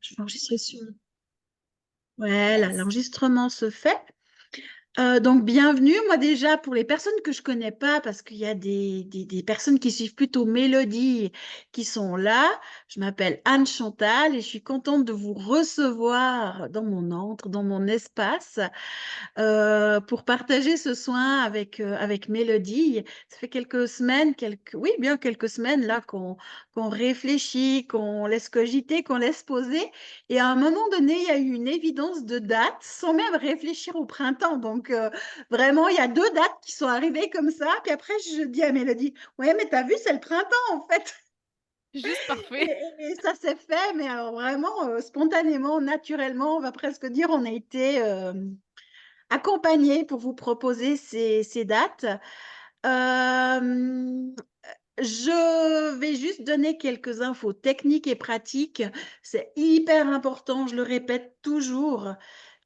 Je vais enregistrer sur ouais, là, l'enregistrement se fait. Donc bienvenue. Moi déjà, pour les personnes que je connais pas, parce qu'il y a des personnes qui suivent plutôt Mélodie qui sont là. Je m'appelle Anne Chantal et je suis contente de vous recevoir dans mon antre, dans mon espace pour partager ce soin avec Mélodie. Ça fait quelques semaines, oui, bien quelques semaines là qu'on réfléchit, qu'on laisse cogiter, qu'on laisse poser. Et à un moment donné, il y a eu une évidence de date sans même réfléchir au printemps. Donc vraiment, il y a deux dates qui sont arrivées comme ça. Puis après, je dis à Mélodie, ouais, mais t'as vu, c'est le printemps en fait. Juste Et, parfait. et ça s'est fait, mais alors vraiment spontanément, naturellement, on va presque dire, on a été accompagner pour vous proposer ces dates. Euh, je vais juste donner quelques infos techniques et pratiques. C'est hyper important, je le répète toujours.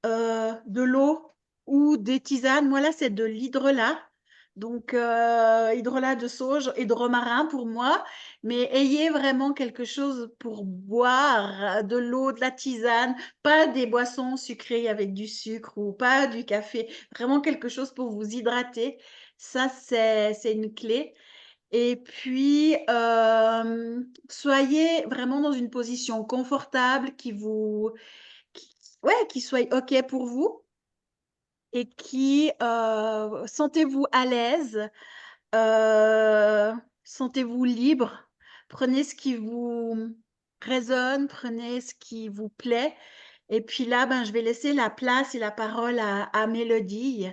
De l'eau ou des tisanes. Moi, là, c'est de l'hydrolat. Donc, hydrolat de sauge et de romarin pour moi. Mais ayez vraiment quelque chose pour boire, de l'eau, de la tisane, pas des boissons sucrées avec du sucre ou pas du café. Vraiment quelque chose pour vous hydrater. Ça, c'est une clé. Et puis, soyez vraiment dans une position confortable qui, ouais, qui soit OK pour vous et qui, sentez-vous à l'aise, sentez-vous libre. Prenez ce qui vous résonne, prenez ce qui vous plaît et puis là, ben, je vais laisser la place et la parole à Mélodie,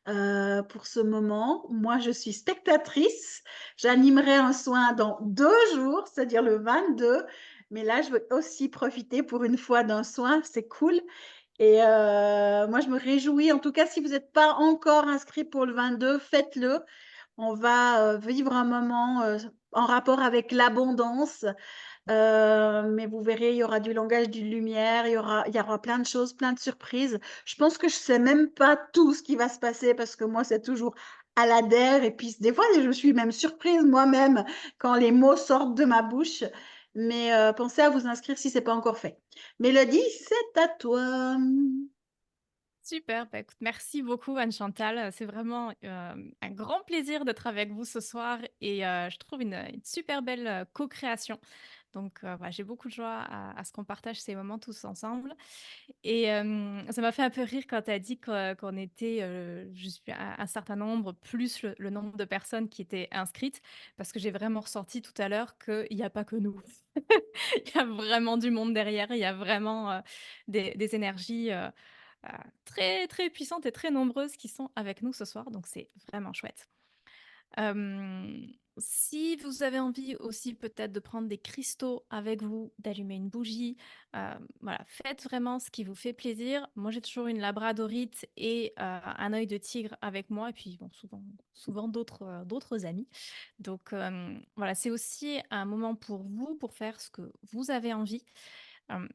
pour ce moment. Moi, je suis spectatrice. J'animerai un soin dans 2 jours, c'est-à-dire le 22, mais là, je veux aussi profiter pour une fois d'un soin, c'est cool et moi, je me réjouis. En tout cas, si vous n'êtes pas encore inscrit pour le 22, faites-le. On va, vivre un moment, en rapport avec l'abondance, mais vous verrez, il y aura du langage, d'une lumière, il y aura plein de choses, plein de surprises. Je pense que je sais même pas tout ce qui va se passer parce que moi, c'est toujours à la der et puis des fois, je suis même surprise moi-même quand les mots sortent de ma bouche. Mais pensez à vous inscrire si c'est pas encore fait. Mélodie, c'est à toi. Super, bah, écoute, merci beaucoup Anne-Chantal. C'est vraiment, un grand plaisir d'être avec vous ce soir et je trouve une super belle, co-création. Donc voilà, j'ai beaucoup de joie à ce qu'on partage ces moments tous ensemble et ça m'a fait un peu rire quand tu as dit qu'on était, je suis un certain nombre, plus le nombre de personnes qui étaient inscrites, parce que j'ai vraiment ressenti tout à l'heure qu'il y a pas que nous. Il y a vraiment du monde derrière, il y a vraiment, des énergies, très, très puissantes et très nombreuses qui sont avec nous ce soir, donc c'est vraiment chouette. Hem, Si vous avez envie aussi peut-être de prendre des cristaux avec vous, d'allumer une bougie, voilà, faites vraiment ce qui vous fait plaisir. Moi, j'ai toujours une labradorite et un œil de tigre avec moi et puis bon, souvent d'autres amis. Donc voilà, c'est aussi un moment pour vous, pour faire ce que vous avez envie.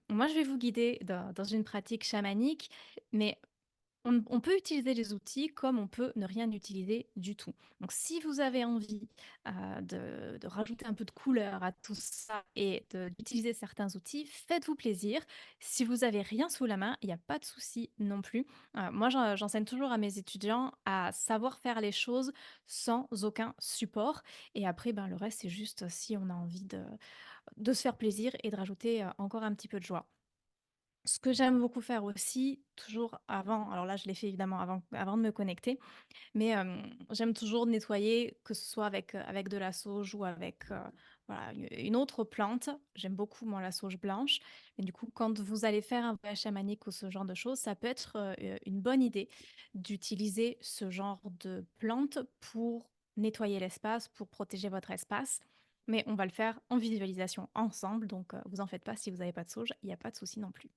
Moi, je vais vous guider dans une pratique chamanique, mais on peut utiliser les outils comme on peut ne rien utiliser du tout. Donc si vous avez envie, de rajouter un peu de couleur à tout ça et d'utiliser certains outils, faites-vous plaisir. Si vous avez rien sous la main, il y a pas de souci non plus. Moi j'enseigne toujours à mes étudiants à savoir faire les choses sans aucun support et après, ben, le reste, c'est juste si on a envie de se faire plaisir et de rajouter, encore un petit peu de joie. Ce que j'aime beaucoup faire aussi, toujours avant alors là, je l'ai fait évidemment avant de me connecter, mais j'aime toujours nettoyer, que ce soit avec de la sauge ou avec, voilà, une autre plante. J'aime beaucoup, moi, la sauge blanche et du coup, quand vous allez faire un voyage chamanique ou ce genre de choses, ça peut être, une bonne idée d'utiliser ce genre de plante pour nettoyer l'espace, pour protéger votre espace. Mais on va le faire en visualisation ensemble, donc vous en faites pas si vous n'avez pas de sauge, il y a pas de souci non plus.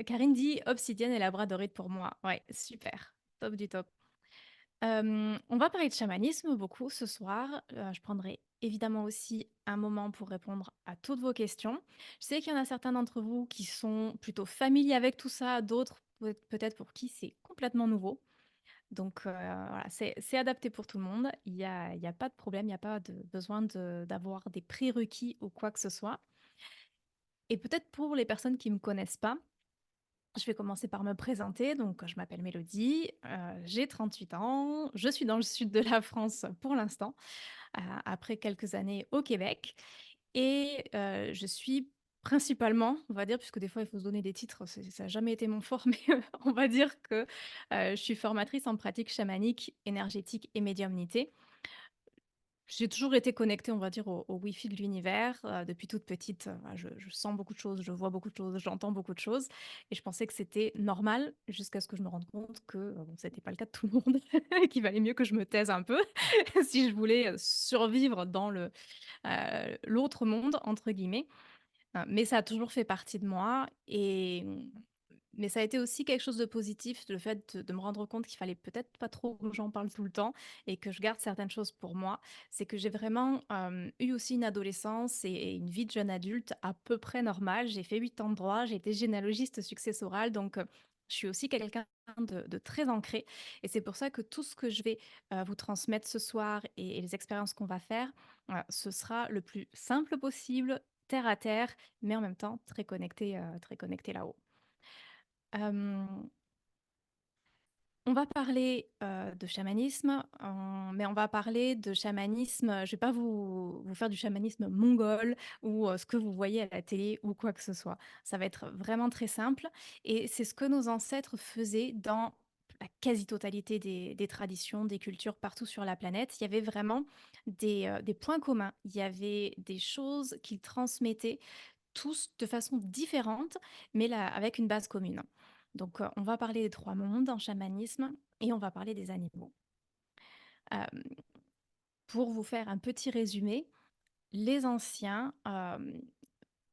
Karine dit: «Obsidienne et labradorite pour moi». Ouais, super, top du top. On va parler de chamanisme beaucoup ce soir. Je prendrai évidemment aussi un moment pour répondre à toutes vos questions. Je sais qu'il y en a certains d'entre vous qui sont plutôt familiers avec tout ça, d'autres peut-être pour qui c'est complètement nouveau. Donc voilà, c'est adapté pour tout le monde. Il y a pas de problème, il y a pas de besoin d'avoir des prérequis ou quoi que ce soit. Et peut-être pour les personnes qui me connaissent pas, je vais commencer par me présenter. Donc, je m'appelle Mélodie, j'ai 38 ans, je suis dans le sud de la France pour l'instant, après quelques années au Québec et je suis principalement, on va dire, puisque des fois il faut se donner des titres, ça a jamais été mon fort, mais on va dire que, je suis formatrice en pratique chamanique, énergétique et médiumnité. J'ai toujours été connectée, on va dire, au Wi-Fi de l'univers, depuis toute petite, voilà, je sens beaucoup de choses, je vois beaucoup de choses, j'entends beaucoup de choses et je pensais que c'était normal jusqu'à ce que je me rende compte que, bon, c'était pas le cas de tout le monde et qu'il valait mieux que je me taise un peu si je voulais, survivre dans «l'autre monde» entre guillemets. Mais ça a toujours fait partie de moi et mais ça a été aussi quelque chose de positif, le fait de me rendre compte qu'il fallait peut-être pas trop que j'en parle tout le temps et que je garde certaines choses pour moi. C'est que j'ai vraiment, eu aussi une adolescence et une vie de jeune adulte à peu près normale. J'ai fait 8 ans de droit, j'ai été généalogiste successorale, donc je suis aussi quelqu'un de très ancré et c'est pour ça que tout ce que je vais, vous transmettre ce soir et les expériences qu'on va faire, ce sera le plus simple possible, terre à terre, mais en même temps très connecté là-haut. Hem, on va parler, de chamanisme, mais on va parler de chamanisme, je vais pas vous faire du chamanisme mongol ou, ce que vous voyez à la télé ou quoi que ce soit. Ça va être vraiment très simple et c'est ce que nos ancêtres faisaient dans la quasi-totalité des traditions, des cultures partout sur la planète. Il y avait vraiment des points communs. Il y avait des choses qu'ils transmettaient tous de façon différente, mais là, avec une base commune. Donc, on va parler des 3 mondes en chamanisme et on va parler des animaux. Hem, pour vous faire un petit résumé, les anciens,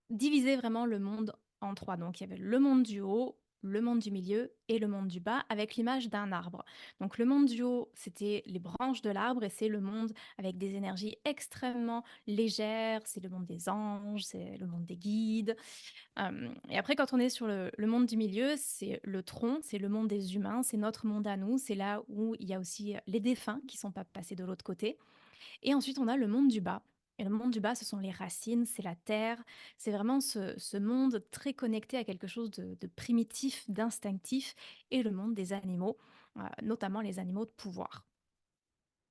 diviser vraiment le monde en 3. Donc il y avait le monde du haut, le monde du milieu et le monde du bas avec l'image d'un arbre. Donc le monde du haut, c'était les branches de l'arbre et c'est le monde avec des énergies extrêmement légères, c'est le monde des anges, c'est le monde des guides. Et après quand on est sur le monde du milieu, c'est le tronc, c'est le monde des humains, c'est notre monde à nous, c'est là où il y a aussi les défunts qui sont pas passés de l'autre côté. Et ensuite, on a le monde du bas. Et le monde du bas, ce sont les racines, c'est la terre, c'est vraiment ce monde très connecté à quelque chose de primitif, d'instinctif, et le monde des animaux, notamment les animaux de pouvoir.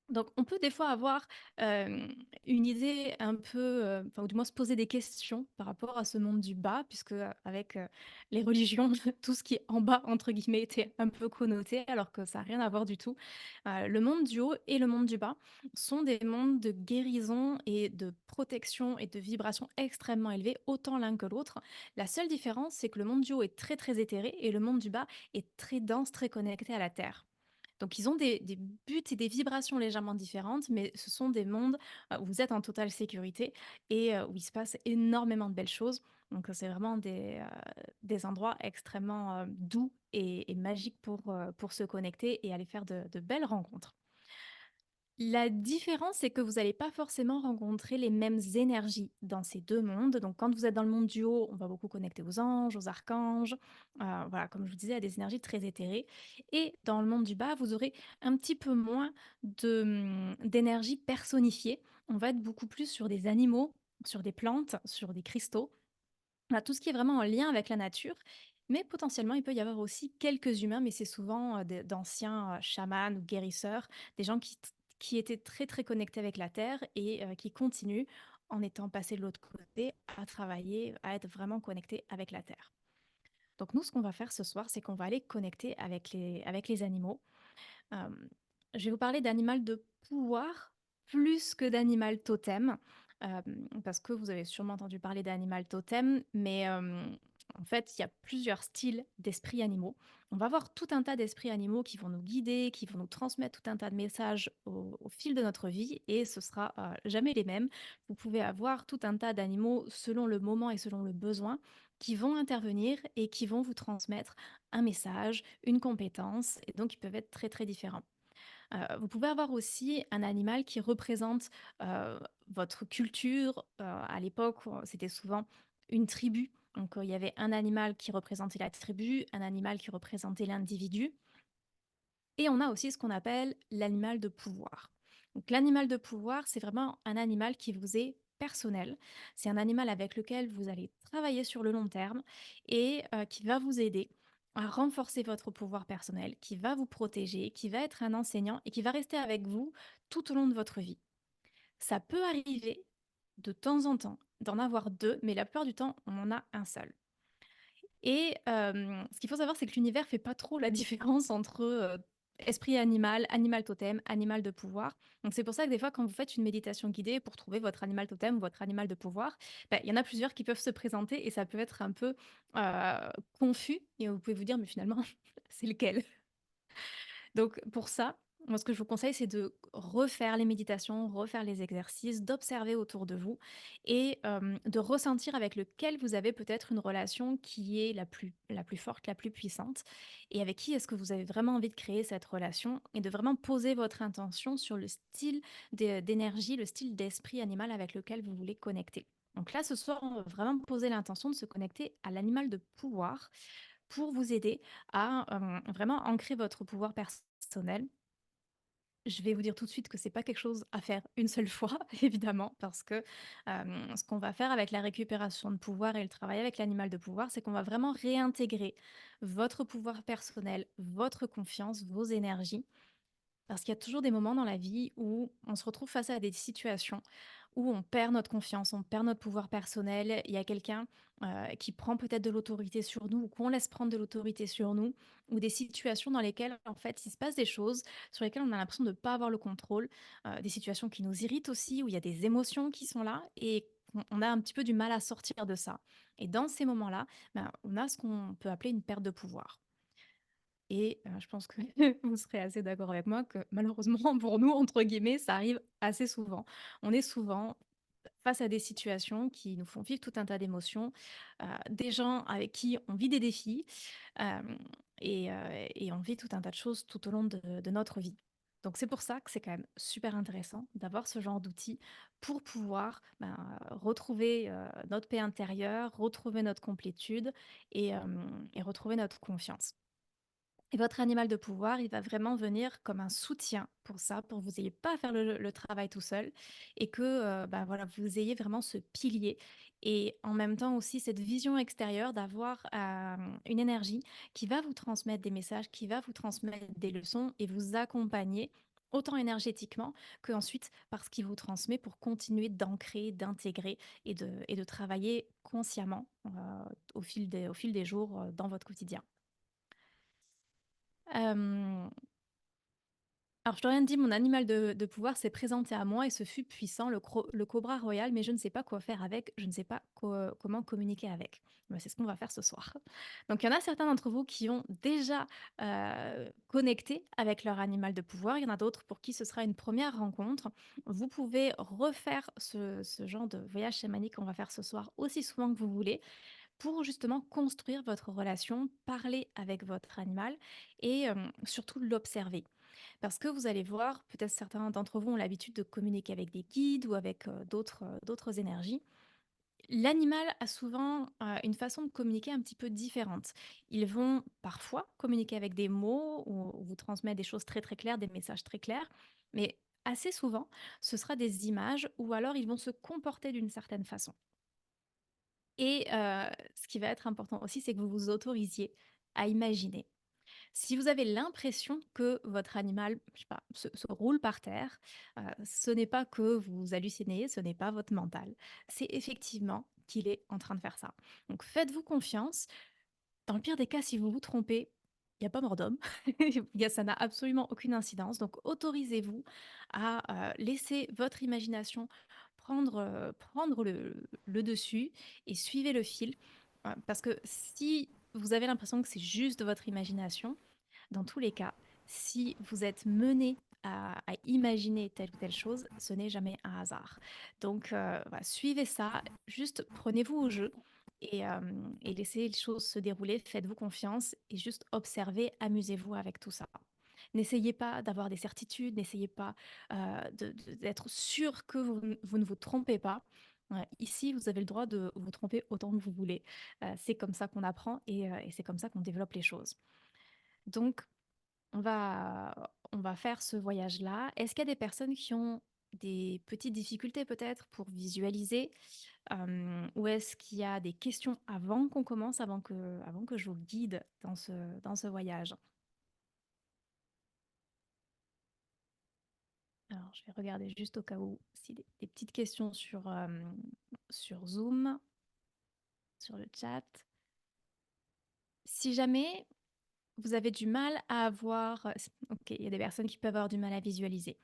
Donc, on peut des fois avoir une idée un peu, enfin, ou du moins se poser des questions par rapport à ce monde du bas, puisque avec les religions, tout ce qui est en bas, entre guillemets, était un peu connoté, alors que ça n'a rien à voir du tout. Le monde du haut et le monde du bas sont des mondes de guérison et de protection et de vibration extrêmement élevées, autant l'un que l'autre. La seule différence, c'est que le monde du haut est très très éthéré et le monde du bas est très dense, très connecté à la terre. Donc ils ont des buts et des vibrations légèrement différentes, mais ce sont des mondes, où vous êtes en totale sécurité et où il se passe énormément de belles choses. Donc c'est vraiment des endroits extrêmement, doux et magiques pour se connecter et aller faire de belles rencontres. La différence, c'est que vous n'allez pas forcément rencontrer les mêmes énergies dans ces 2 mondes. Donc quand vous êtes dans le monde du haut, on va beaucoup connecter aux anges, aux archanges, voilà, comme je vous disais, à des énergies très éthérées et dans le monde du bas, vous aurez un petit peu moins d'énergie personnifiée. On va être beaucoup plus sur des animaux, sur des plantes, sur des cristaux. Voilà, tout ce qui est vraiment en lien avec la nature, mais potentiellement, il peut y avoir aussi quelques humains, mais c'est souvent, d'anciens, chamans ou guérisseurs, des gens qui étaient très, très connectés avec la terre et qui continuent, en étant passés de l'autre côté, à travailler, à être vraiment connectés avec la terre. Donc nous, ce qu'on va faire ce soir, c'est qu'on va aller connecter avec les animaux. Hem, je vais vous parler d'animal de pouvoir plus que d'animal totem, parce que vous avez sûrement entendu parler d'animal totem, mais en fait, il y a plusieurs styles d'esprits animaux. On va avoir tout un tas d'esprits animaux qui vont nous guider, qui vont nous transmettre tout un tas de messages au fil de notre vie et ce sera, jamais les mêmes. Vous pouvez avoir tout un tas d'animaux selon le moment et selon le besoin qui vont intervenir et qui vont vous transmettre un message, une compétence et donc ils peuvent être très, très différents. Vous pouvez avoir aussi un animal qui représente, votre culture. À l'époque, c'était souvent une tribu. Donc, il y avait un animal qui représentait la tribu, un animal qui représentait l'individu et on a aussi ce qu'on appelle l'animal de pouvoir. Donc l'animal de pouvoir, c'est vraiment un animal qui vous est personnel. C'est un animal avec lequel vous allez travailler sur le long terme et qui va vous aider à renforcer votre pouvoir personnel, qui va vous protéger, qui va être un enseignant et qui va rester avec vous tout au long de votre vie. Ça peut arriver de temps en temps d'en avoir 2, mais la plupart du temps, on en a un seul. Et ce qu'il faut savoir, c'est que l'univers fait pas trop la différence entre, esprit animal, animal totem, animal de pouvoir. Donc c'est pour ça que des fois, quand vous faites une méditation guidée pour trouver votre animal totem ou votre animal de pouvoir, bah, il y en a plusieurs qui peuvent se présenter et ça peut être un peu, confus et vous pouvez vous dire: «Mais finalement, c'est lequel?» Donc pour ça, moi ce que je vous conseille, c'est de refaire les méditations, refaire les exercices, d'observer autour de vous et de ressentir avec lequel vous avez peut-être une relation qui est la plus forte, la plus puissante et avec qui est-ce que vous avez vraiment envie de créer cette relation et de vraiment poser votre intention sur le style d'énergie, le style d'esprit animal avec lequel vous voulez connecter. Donc là, ce soir, on va vraiment poser l'intention de se connecter à l'animal de pouvoir pour vous aider à, vraiment ancrer votre pouvoir personnel. Je vais vous dire tout de suite que c'est pas quelque chose à faire une seule fois, évidemment, parce que, ce qu'on va faire avec la récupération de pouvoir et le travail avec l'animal de pouvoir, c'est qu'on va vraiment réintégrer votre pouvoir personnel, votre confiance, vos énergies parce qu'il y a toujours des moments dans la vie où on se retrouve face à des situations où on perd notre confiance, on perd notre pouvoir personnel. Il y a quelqu'un qui prend peut-être de l'autorité sur nous ou qu'on laisse prendre de l'autorité sur nous ou des situations dans lesquelles en fait il se passe des choses sur lesquelles on a l'impression de ne pas avoir le contrôle, des situations qui nous irritent aussi, où il y a des émotions qui sont là et on a un petit peu du mal à sortir de ça. Et dans ces moments-là, ben, on a ce qu'on peut appeler une perte de pouvoir. Et je pense que vous serez assez d'accord avec moi que malheureusement pour nous, entre guillemets, ça arrive assez souvent. On est souvent face à des situations qui nous font vivre tout un tas d'émotions, des gens avec qui on vit des défis, hem et on vit tout un tas de choses tout au long de notre vie. Donc c'est pour ça que c'est quand même super intéressant d'avoir ce genre d'outils pour pouvoir, ben, retrouver, notre paix intérieure, retrouver notre complétude et retrouver notre confiance. Et votre animal de pouvoir, il va vraiment venir comme un soutien pour ça, pour que vous ayez pas à faire le travail tout seul et que, bah, voilà, vous ayez vraiment ce pilier et en même temps aussi cette vision extérieure d'avoir, une énergie qui va vous transmettre des messages, qui va vous transmettre des leçons et vous accompagner autant énergétiquement qu'ensuite par ce qu'il vous transmet pour continuer d'ancrer, d'intégrer et de travailler consciemment, au fil des jours, dans votre quotidien. Hem Alors, je t'aurais rien dit, mon animal de pouvoir s'est présenté à moi et ce fut puissant, le cobra royal, mais je ne sais pas quoi faire avec, je ne sais pas comment communiquer avec. Bah, c'est ce qu'on va faire ce soir. Donc, il y en a certains d'entre vous qui ont déjà connecté avec leur animal de pouvoir. Il y en a d'autres pour qui ce sera une première rencontre. Vous pouvez refaire ce genre de voyage chamanique qu'on va faire ce soir aussi souvent que vous voulez pour justement construire votre relation, parler avec votre animal et surtout l'observer. Parce que vous allez voir, peut-être certains d'entre vous ont l'habitude de communiquer avec des guides ou avec d'autres énergies. L'animal a souvent une façon de communiquer un petit peu différente. Ils vont parfois communiquer avec des mots ou vous transmettre des choses très très claires, des messages très clairs, mais assez souvent, ce sera des images ou alors ils vont se comporter d'une certaine façon. Et ce qui va être important aussi, c'est que vous vous autorisiez à imaginer. Si vous avez l'impression que votre animal, je sais pas, se roule par terre, ce n'est pas que vous hallucinez, ce n'est pas votre mental. C'est effectivement qu'il est en train de faire ça. Donc faites-vous confiance. Dans le pire des cas, si vous vous trompez, il y a pas mort d'homme. Il y a Ça n'a absolument aucune incidence. Donc autorisez-vous à, laisser votre imagination prendre le dessus et suivez le fil. Parce que si vous avez l'impression que c'est juste de votre imagination, dans tous les cas, si vous êtes mené à imaginer telle ou telle chose, ce n'est jamais un hasard. Donc, voilà, suivez ça, juste prenez-vous au jeu et laissez les choses se dérouler, faites-vous confiance et juste observez, amusez-vous avec tout ça. N'essayez pas d'avoir des certitudes, n'essayez pas d'être sûr que vous ne vous trompez pas. Ici, vous avez le droit de vous tromper autant que vous voulez. C'est comme ça qu'on apprend et c'est comme ça qu'on développe les choses. Donc, on va faire ce voyage-là. Est-ce qu'il y a des personnes qui ont des petites difficultés peut-être pour visualiser? Ou est-ce qu'il y a des questions avant qu'on commence, avant que je vous guide dans ce voyage? Alors, je vais regarder juste au cas où si des petites questions sur Zoom, sur le chat. Si jamais vous avez du mal à avoir, OK, il y a des personnes qui peuvent avoir du mal à visualiser.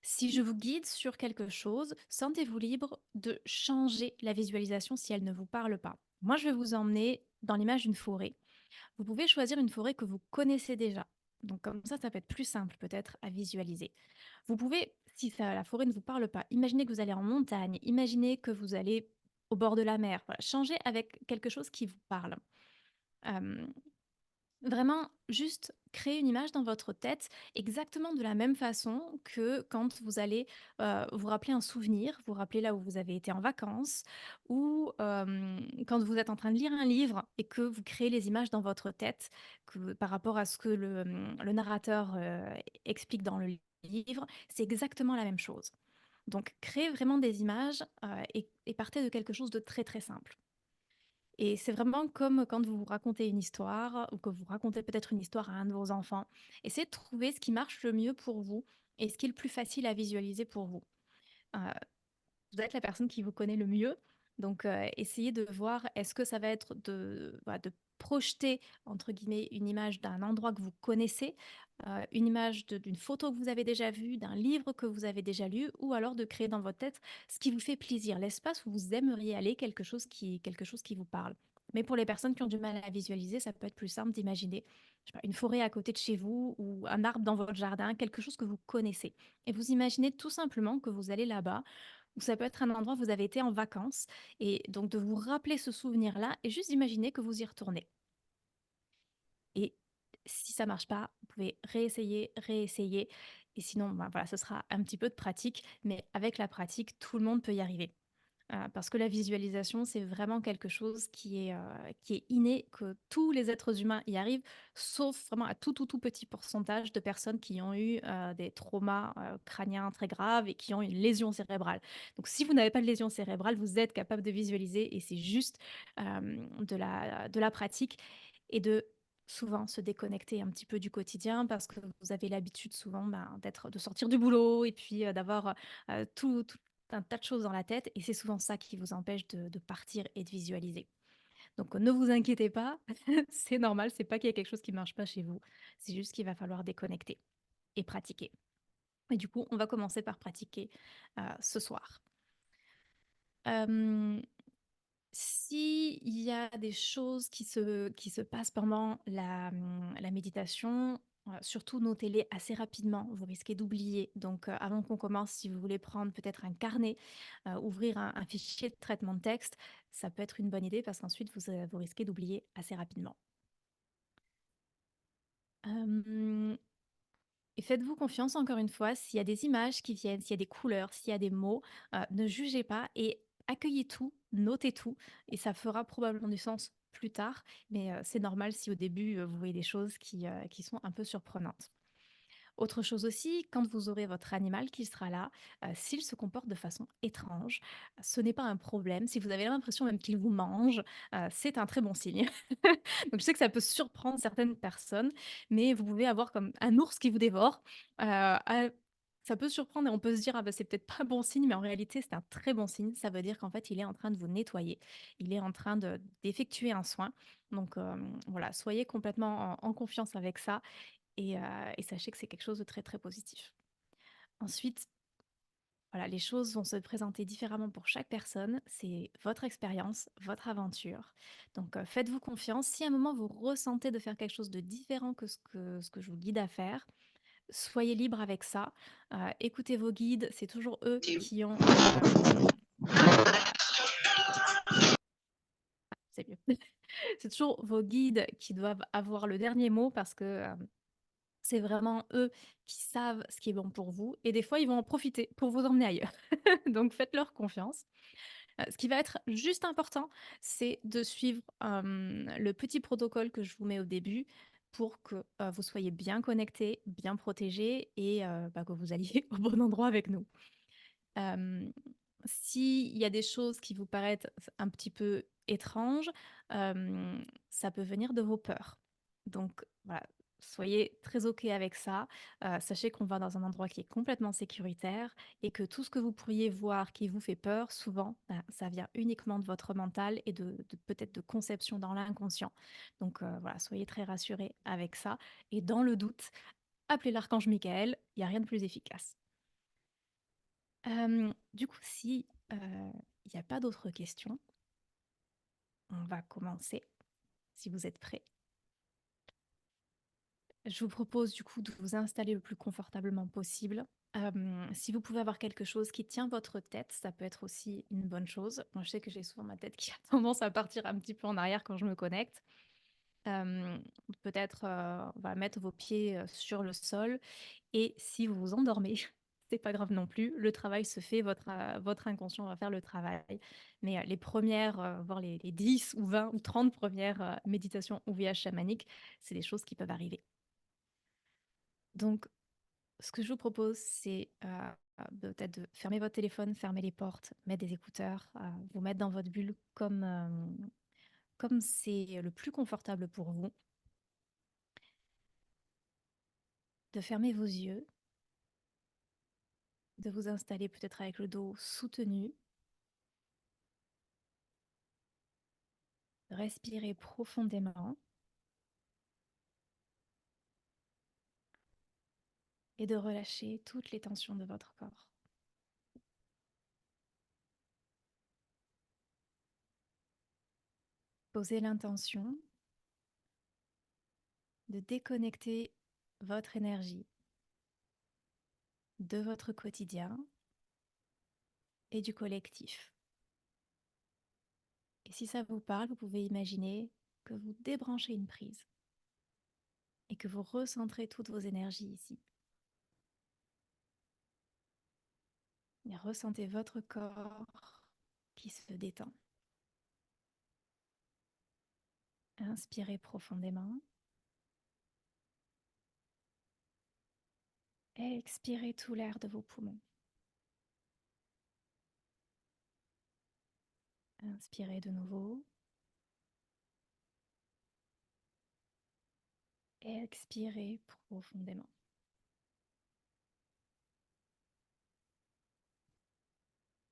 Si je vous guide sur quelque chose, sentez-vous libre de changer la visualisation si elle ne vous parle pas. Moi, je vais vous emmener dans l'image d'une forêt. Vous pouvez choisir une forêt que vous connaissez déjà. Donc comme ça peut être plus simple peut-être à visualiser. Vous pouvez, si la forêt ne vous parle pas, imaginez que vous allez en montagne, imaginez que vous allez au bord de la mer. Voilà, changez avec quelque chose qui vous parle. Euh, Vraiment, juste créer une image dans votre tête exactement de la même façon que quand vous allez vous rappeler un souvenir, vous rappeler là où vous avez été en vacances, ou quand vous êtes en train de lire un livre et que vous créez les images dans votre tête par rapport à ce que le narrateur explique dans le livre, c'est exactement la même chose. Donc, créez vraiment des images et partez de quelque chose de très très simple. Et c'est vraiment comme quand vous vous racontez une histoire ou que vous racontez peut-être une histoire à un de vos enfants. Essayez de trouver ce qui marche le mieux pour vous et ce qui est le plus facile à visualiser pour vous. Heu, vous êtes la personne qui vous connaît le mieux, donc essayez de voir est-ce que ça va être de «projeter» entre guillemets une image d'un endroit que vous connaissez, une image d'une photo que vous avez déjà vue, d'un livre que vous avez déjà lu ou alors de créer dans votre tête ce qui vous fait plaisir, l'espace où vous aimeriez aller, quelque chose qui vous parle. Mais pour les personnes qui ont du mal à visualiser, ça peut être plus simple d'imaginer, je sais pas, une forêt à côté de chez vous ou un arbre dans votre jardin, quelque chose que vous connaissez et vous imaginez tout simplement que vous allez là-bas ou ça peut être un endroit où vous avez été en vacances et donc de vous rappeler ce souvenir-là et juste d'imaginer que vous y retournez. Et si ça marche pas, vous pouvez réessayer, réessayer et sinon, ben, voilà, ce sera un petit peu de pratique, mais avec la pratique, tout le monde peut y arriver. Parce que la visualisation, c'est vraiment quelque chose qui est inné, que tous les êtres humains y arrivent, sauf vraiment à tout, tout, tout petit pourcentage de personnes qui ont eu des traumas crâniens très graves et qui ont une lésion cérébrale. Donc, si vous n'avez pas de lésion cérébrale, vous êtes capable de visualiser et c'est juste de la pratique et de souvent se déconnecter un petit peu du quotidien parce que vous avez l'habitude souvent ben, de sortir du boulot et puis d'avoir tout un tas de choses dans la tête et c'est souvent ça qui vous empêche de partir et de visualiser. Donc ne vous inquiétez pas, c'est normal, c'est pas qu'il y a quelque chose qui marche pas chez vous, c'est juste qu'il va falloir déconnecter et pratiquer. Et du coup, on va commencer par pratiquer ce soir. Euh, S'il y a des choses qui se passent pendant la méditation, surtout notez-les assez rapidement. Vous risquez d'oublier. Donc, avant qu'on commence, si vous voulez prendre peut-être un carnet, ouvrir un fichier de traitement de texte, ça peut être une bonne idée parce qu'ensuite, vous risquez d'oublier assez rapidement. Euh, Et faites-vous confiance encore une fois, s'il y a des images qui viennent, s'il y a des couleurs, s'il y a des mots, ne jugez pas et accueillez tout, notez tout et ça fera probablement du sens plus tard, mais c'est normal si au début, vous voyez des choses qui sont un peu surprenantes. Autre chose aussi, quand vous aurez votre animal qui sera là, s'il se comporte de façon étrange, ce n'est pas un problème. Si vous avez l'impression même qu'il vous mange, c'est un très bon signe. Donc je sais que ça peut surprendre certaines personnes, mais vous pouvez avoir comme un ours qui vous dévore. Ça peut surprendre et on peut se dire: «Ah bah, c'est peut-être pas bon signe», mais en réalité, c'est un très bon signe. Ça veut dire qu'en fait, il est en train de vous nettoyer. Il est en train d'effectuer un soin. Donc voilà, soyez complètement en confiance avec ça et sachez que c'est quelque chose de très, très positif. Ensuite, voilà, les choses vont se présenter différemment pour chaque personne. C'est votre expérience, votre aventure. Donc, faites-vous confiance. Si à un moment vous ressentez de faire quelque chose de différent que ce que je vous guide à faire, soyez libre avec ça. Écoutez vos guides, c'est toujours eux qui ont... c'est mieux. C'est toujours vos guides qui doivent avoir le dernier mot parce que c'est vraiment eux qui savent ce qui est bon pour vous. Et des fois, ils vont en profiter pour vous emmener ailleurs. Donc, faites-leur confiance. Ce qui va être juste important, c'est de suivre le petit protocole que je vous mets au début pour que vous soyez bien connectés, bien protégés et bah, que vous alliez au bon endroit avec nous. Hem, S'il y a des choses qui vous paraissent un petit peu étranges, ça peut venir de vos peurs. Donc voilà, soyez très OK avec ça. Sachez qu'on va dans un endroit qui est complètement sécuritaire et que tout ce que vous pourriez voir qui vous fait peur, souvent, ça vient uniquement de votre mental et de peut-être de conception dans l'inconscient. Donc voilà, soyez très rassurés avec ça et dans le doute, appelez l'archange Michael, il y a rien de plus efficace. Du coup, si, il y a pas d'autres questions, on va commencer, si vous êtes prêts. Je vous propose du coup de vous installer le plus confortablement possible. Si vous pouvez avoir quelque chose qui tient votre tête, ça peut être aussi une bonne chose. Moi, je sais que j'ai souvent ma tête qui a tendance à partir un petit peu en arrière quand je me connecte. Hem, Peut-être, on va mettre vos pieds, sur le sol et si vous vous endormez, c'est pas grave non plus. Le travail se fait, votre inconscient va faire le travail. Mais, les premières, voire les 10 ou 20 ou 30 premières méditations ou voyages chamaniques, c'est des choses qui peuvent arriver. Donc ce que je vous propose, c'est, peut-être de fermer votre téléphone, fermer les portes, mettre des écouteurs, vous mettre dans votre bulle comme c'est le plus confortable pour vous, de fermer vos yeux, de vous installer peut-être avec le dos soutenu, de respirer profondément et de relâcher toutes les tensions de votre corps. Posez l'intention de déconnecter votre énergie de votre quotidien et du collectif. Et si ça vous parle, vous pouvez imaginer que vous débranchez une prise et que vous recentrez toutes vos énergies ici. Et ressentez votre corps qui se détend. Inspirez profondément. Expirez tout l'air de vos poumons. Inspirez de nouveau. Expirez profondément.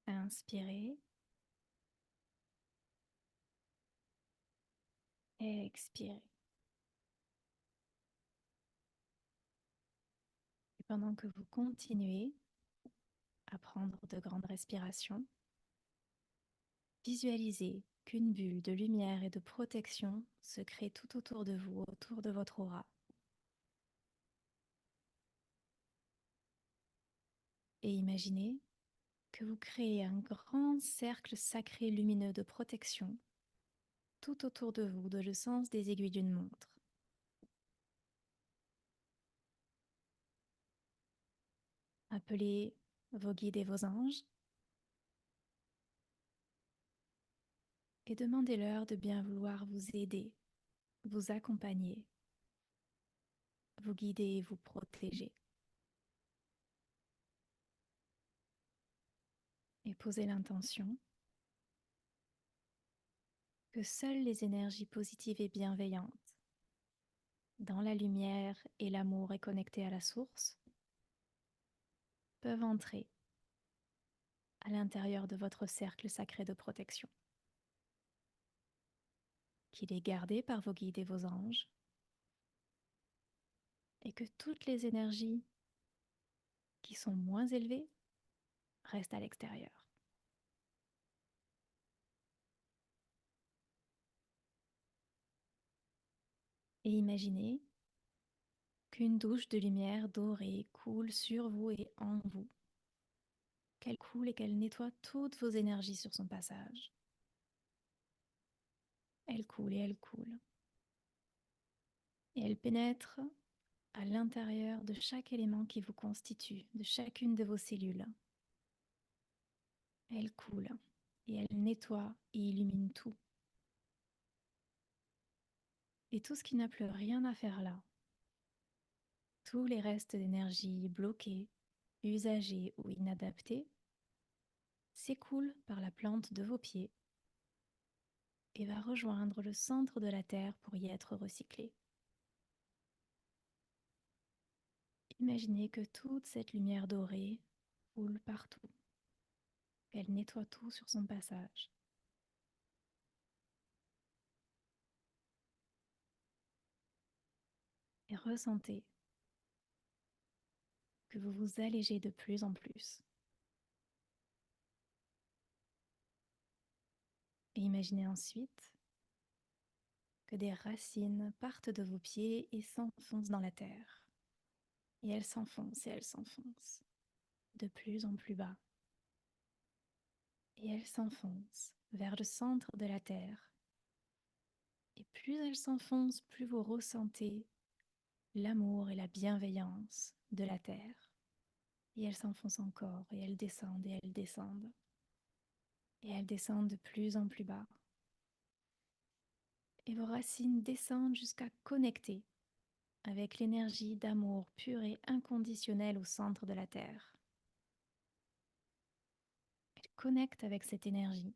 Inspirez. Expirez. Et pendant que vous continuez à prendre de grandes respirations, visualisez qu'une bulle de lumière et de protection se crée tout autour de vous, autour de votre aura. Et imaginez que vous créez un grand cercle sacré lumineux de protection tout autour de vous, de le sens des aiguilles d'une montre. Appelez vos guides et vos anges et demandez-leur de bien vouloir vous aider, vous accompagner, vous guider et vous protéger. Et posez l'intention que seules les énergies positives et bienveillantes, dans la lumière et l'amour et connectées à la source, peuvent entrer à l'intérieur de votre cercle sacré de protection, qu'il est gardé par vos guides et vos anges, et que toutes les énergies qui sont moins élevées restent à l'extérieur. Et imaginez qu'une douche de lumière dorée coule sur vous et en vous, qu'elle coule et qu'elle nettoie toutes vos énergies sur son passage. Elle coule et elle coule. Et elle pénètre à l'intérieur de chaque élément qui vous constitue, de chacune de vos cellules. Elle coule et elle nettoie et illumine tout. Et tout ce qui n'a plus rien à faire là, tous les restes d'énergie bloqués, usagés ou inadaptés, s'écoule par la plante de vos pieds et va rejoindre le centre de la Terre pour y être recyclé. Imaginez que toute cette lumière dorée coule partout. Elle nettoie tout sur son passage. Et ressentez que vous vous allégez de plus en plus. Et imaginez ensuite que des racines partent de vos pieds et s'enfoncent dans la terre. Et elles s'enfoncent et elles s'enfoncent de plus en plus bas. Et elles s'enfoncent vers le centre de la terre. Et plus elles s'enfoncent, plus vous ressentez l'amour et la bienveillance de la terre. Et elles s'enfoncent encore et elles descendent et elles descendent. Et elles descendent de plus en plus bas. Et vos racines descendent jusqu'à connecter avec l'énergie d'amour pur et inconditionnel au centre de la Terre. Elle connecte avec cette énergie.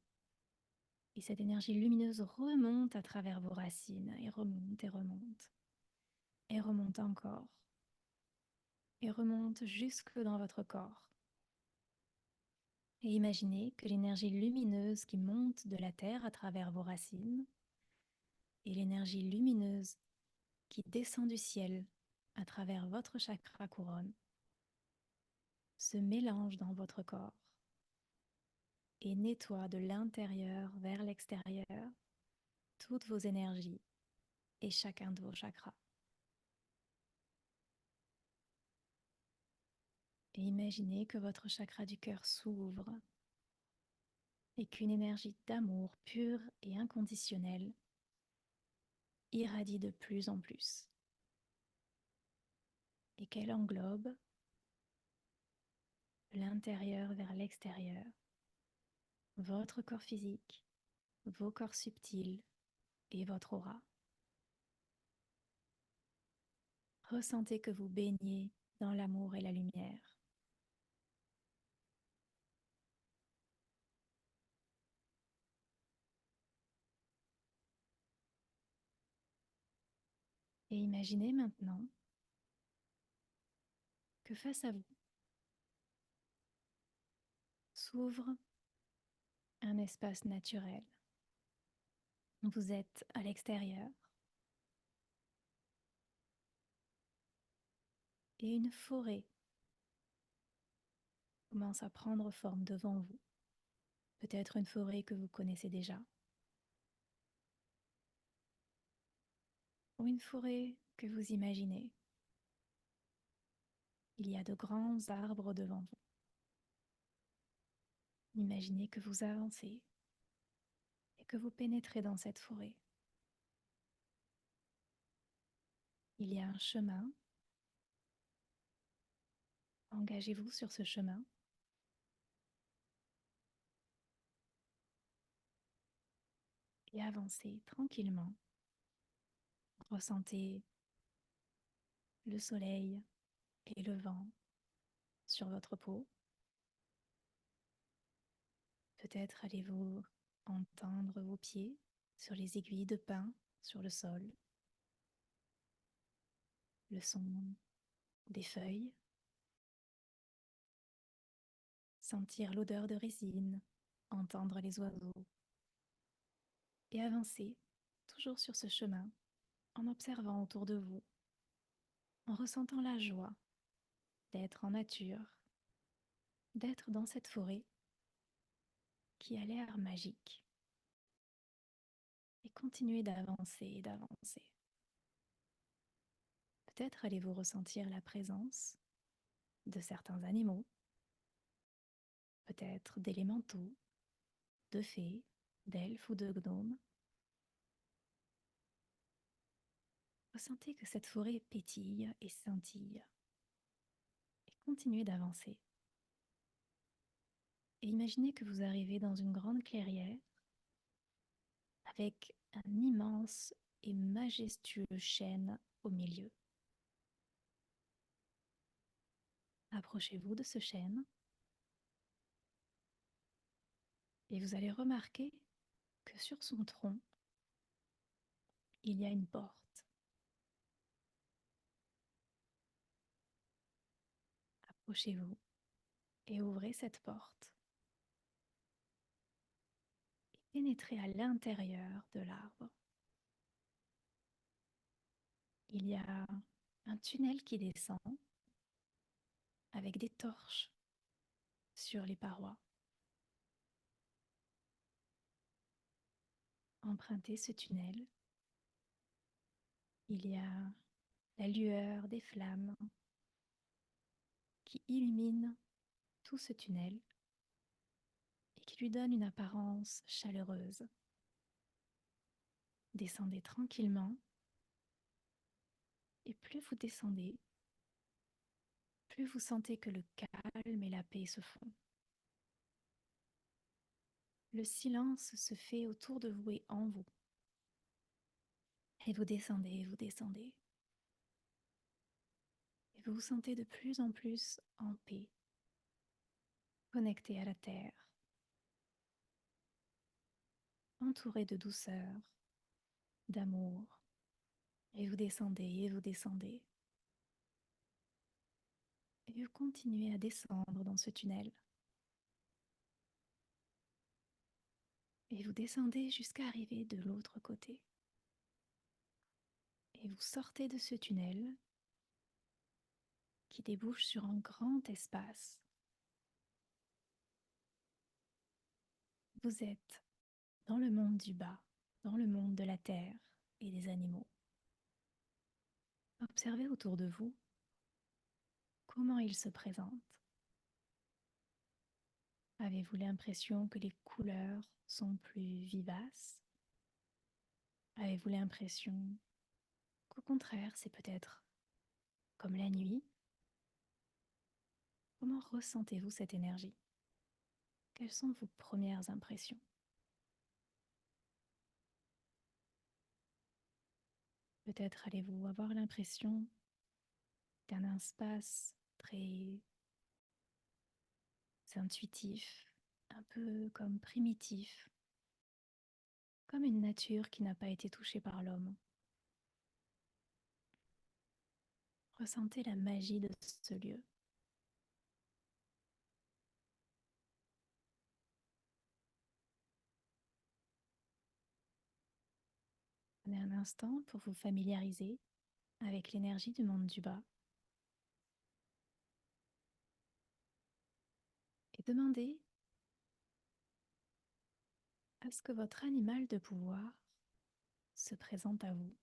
Et cette énergie lumineuse remonte à travers vos racines et remonte et remonte. Et remonte encore. Et remonte jusque dans votre corps. Et imaginez que l'énergie lumineuse qui monte de la Terre à travers vos racines et l'énergie lumineuse qui descend du ciel à travers votre chakra couronne se mélange dans votre corps et nettoie de l'intérieur vers l'extérieur toutes vos énergies et chacun de vos chakras. Et imaginez que votre chakra du cœur s'ouvre et qu'une énergie d'amour pure et inconditionnelle irradie de plus en plus et qu'elle englobe de l'intérieur vers l'extérieur votre corps physique, vos corps subtils et votre aura. Ressentez que vous baignez dans l'amour et la lumière. Et imaginez maintenant que face à vous s'ouvre un espace naturel. Vous êtes à l'extérieur et une forêt commence à prendre forme devant vous. Peut-être une forêt que vous connaissez déjà ou une forêt que vous imaginez. Il y a de grands arbres devant vous. Imaginez que vous avancez et que vous pénétrez dans cette forêt. Il y a un chemin. Engagez-vous sur ce chemin et avancez tranquillement. Ressentez le soleil et le vent sur votre peau. Peut-être allez-vous entendre vos pieds sur les aiguilles de pin sur le sol, le son des feuilles, sentir l'odeur de résine, entendre les oiseaux et avancer toujours sur ce chemin en observant autour de vous, en ressentant la joie d'être en nature, d'être dans cette forêt qui a l'air magique. Et continuez d'avancer et d'avancer. Peut-être allez-vous ressentir la présence de certains animaux, peut-être d'élémentaux, de fées, d'elfes ou de gnomes. Ressentez que cette forêt pétille et scintille et continuez d'avancer. Et imaginez que vous arrivez dans une grande clairière avec un immense et majestueux chêne au milieu. Approchez-vous de ce chêne Et vous allez remarquer que sur son tronc, il y a une porte. Approchez-vous et ouvrez cette porte. Et pénétrez à l'intérieur de l'arbre. Il y a un tunnel qui descend avec des torches sur les parois. Empruntez ce tunnel. Il y a la lueur des flammes qui illumine tout ce tunnel et qui lui donne une apparence chaleureuse. Descendez tranquillement et plus vous descendez, plus vous sentez que le calme et la paix se font. Le silence se fait autour de vous et en vous. Et vous descendez, vous descendez. Et vous vous sentez de plus en plus en paix, connecté à la terre, entouré de douceur, d'amour. Et vous descendez, et vous descendez. Et vous continuez à descendre dans ce tunnel. Et vous descendez jusqu'à arriver de l'autre côté. Et vous sortez de ce tunnel qui débouche sur un grand espace. Vous êtes dans le monde du bas, dans le monde de la terre et des animaux. Observez autour de vous comment ils se présentent. Avez-vous l'impression que les couleurs sont plus vivaces? Avez-vous l'impression qu'au contraire, c'est peut-être comme la nuit? Comment ressentez-vous cette énergie? Quelles sont vos premières impressions? Peut-être allez-vous avoir l'impression d'un espace très intuitif, un peu comme primitif, comme une nature qui n'a pas été touchée par l'homme. Ressentez la magie de ce lieu. Prenez un instant pour vous familiariser avec l'énergie du monde du bas et demandez à ce que votre animal de pouvoir se présente à vous.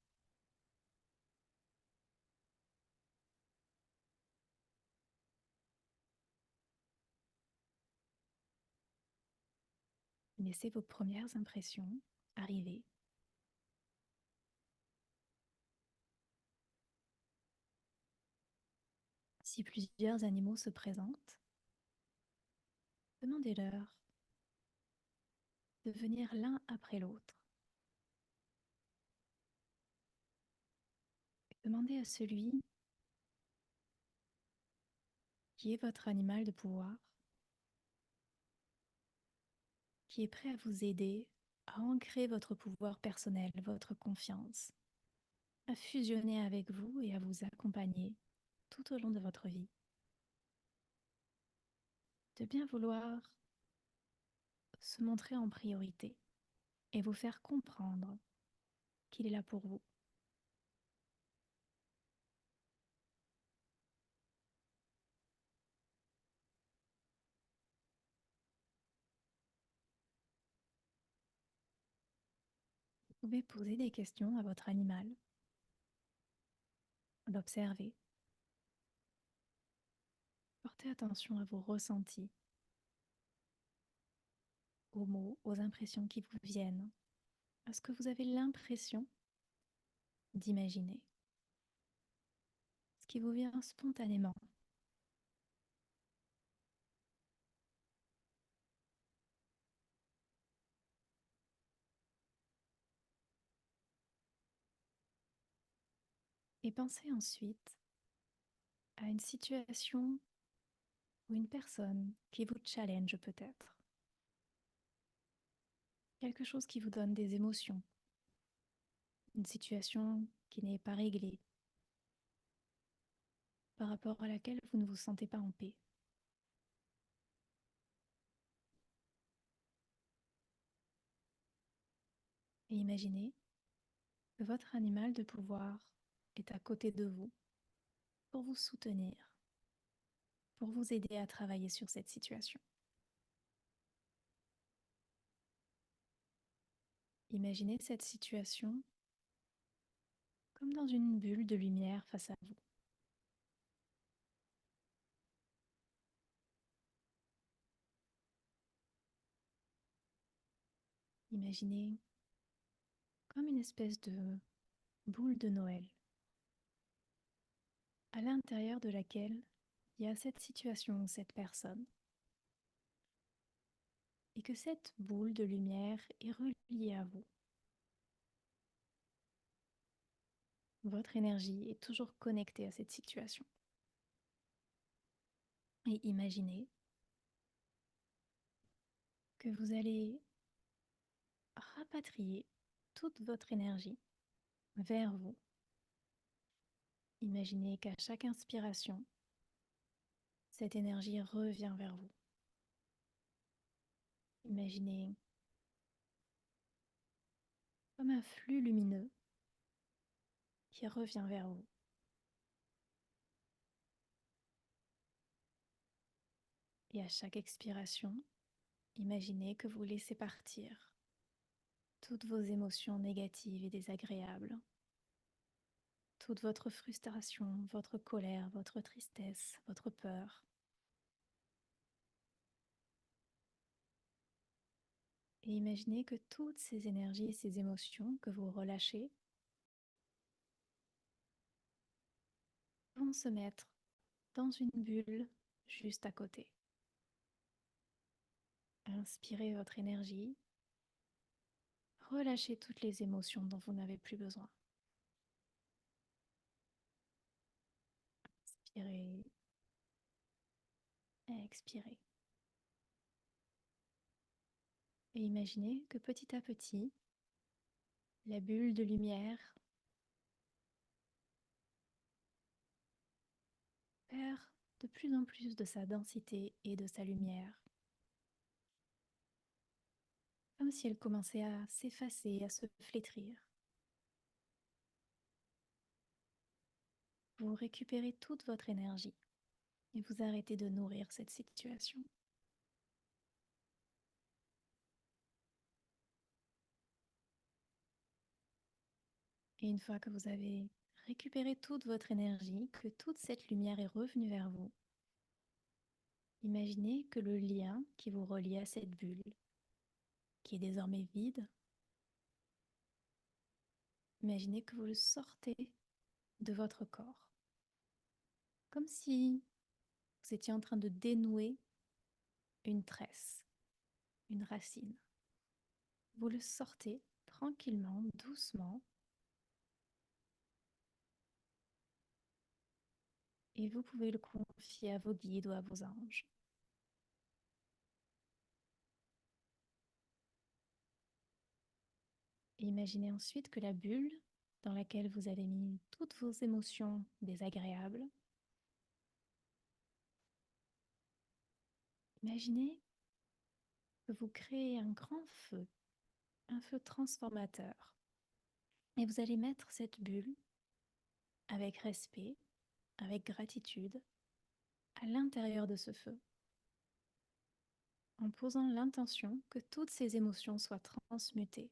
Laissez vos premières impressions arriver. Si plusieurs animaux se présentent, demandez-leur de venir l'un après l'autre. Demandez à celui qui est votre animal de pouvoir, qui est prêt à vous aider à ancrer votre pouvoir personnel, votre confiance, à fusionner avec vous et à vous accompagner tout au long de votre vie. De bien vouloir se montrer en priorité et vous faire comprendre qu'il est là pour vous. Vous pouvez poser des questions à votre animal, l'observer. Portez attention à vos ressentis, aux mots, aux impressions qui vous viennent, à ce que vous avez l'impression d'imaginer, ce qui vous vient spontanément. Et pensez ensuite à une situation ou une personne qui vous challenge peut-être. quelque chose qui vous donne des émotions, une situation qui n'est pas réglée, par rapport à laquelle vous ne vous sentez pas en paix. Et imaginez que votre animal de pouvoir est à côté de vous pour vous soutenir, pour vous aider à travailler sur cette situation. Imaginez cette situation comme dans une bulle de lumière face à vous. Imaginez comme une espèce de boule de Noël à l'intérieur de laquelle il y a cette situation ou cette personne, et que cette boule de lumière est reliée à vous. Votre énergie est toujours connectée à cette situation. Et imaginez que vous allez rapatrier toute votre énergie vers vous. Imaginez qu'à chaque inspiration, cette énergie revient vers vous. Imaginez comme un flux lumineux qui revient vers vous. Et à chaque expiration, imaginez que vous laissez partir toutes vos émotions négatives et désagréables, toute votre frustration, votre colère, votre tristesse, votre peur. Et imaginez que toutes ces énergies et ces émotions que vous relâchez vont se mettre dans une bulle juste à côté. Inspirez votre énergie, relâchez toutes les émotions dont vous n'avez plus besoin. Inspirez, expirez. Et imaginez que petit à petit, la bulle de lumière perd de plus en plus de sa densité et de sa lumière, comme si elle commençait à s'effacer, à se flétrir. Vous récupérez toute votre énergie et vous arrêtez de nourrir cette situation. Et une fois que vous avez récupéré toute votre énergie, que toute cette lumière est revenue vers vous, imaginez que le lien qui vous relie à cette bulle, qui est désormais vide, imaginez que vous le sortez de votre corps, comme si vous étiez en train de dénouer une tresse, une racine. Vous le sortez tranquillement, doucement, et vous pouvez le confier à vos guides ou à vos anges. Et imaginez ensuite que la bulle dans laquelle vous avez mis toutes vos émotions désagréables, imaginez que vous créez un feu transformateur. Et vous allez mettre cette bulle avec respect, avec gratitude, à l'intérieur de ce feu, en posant l'intention que toutes ces émotions soient transmutées,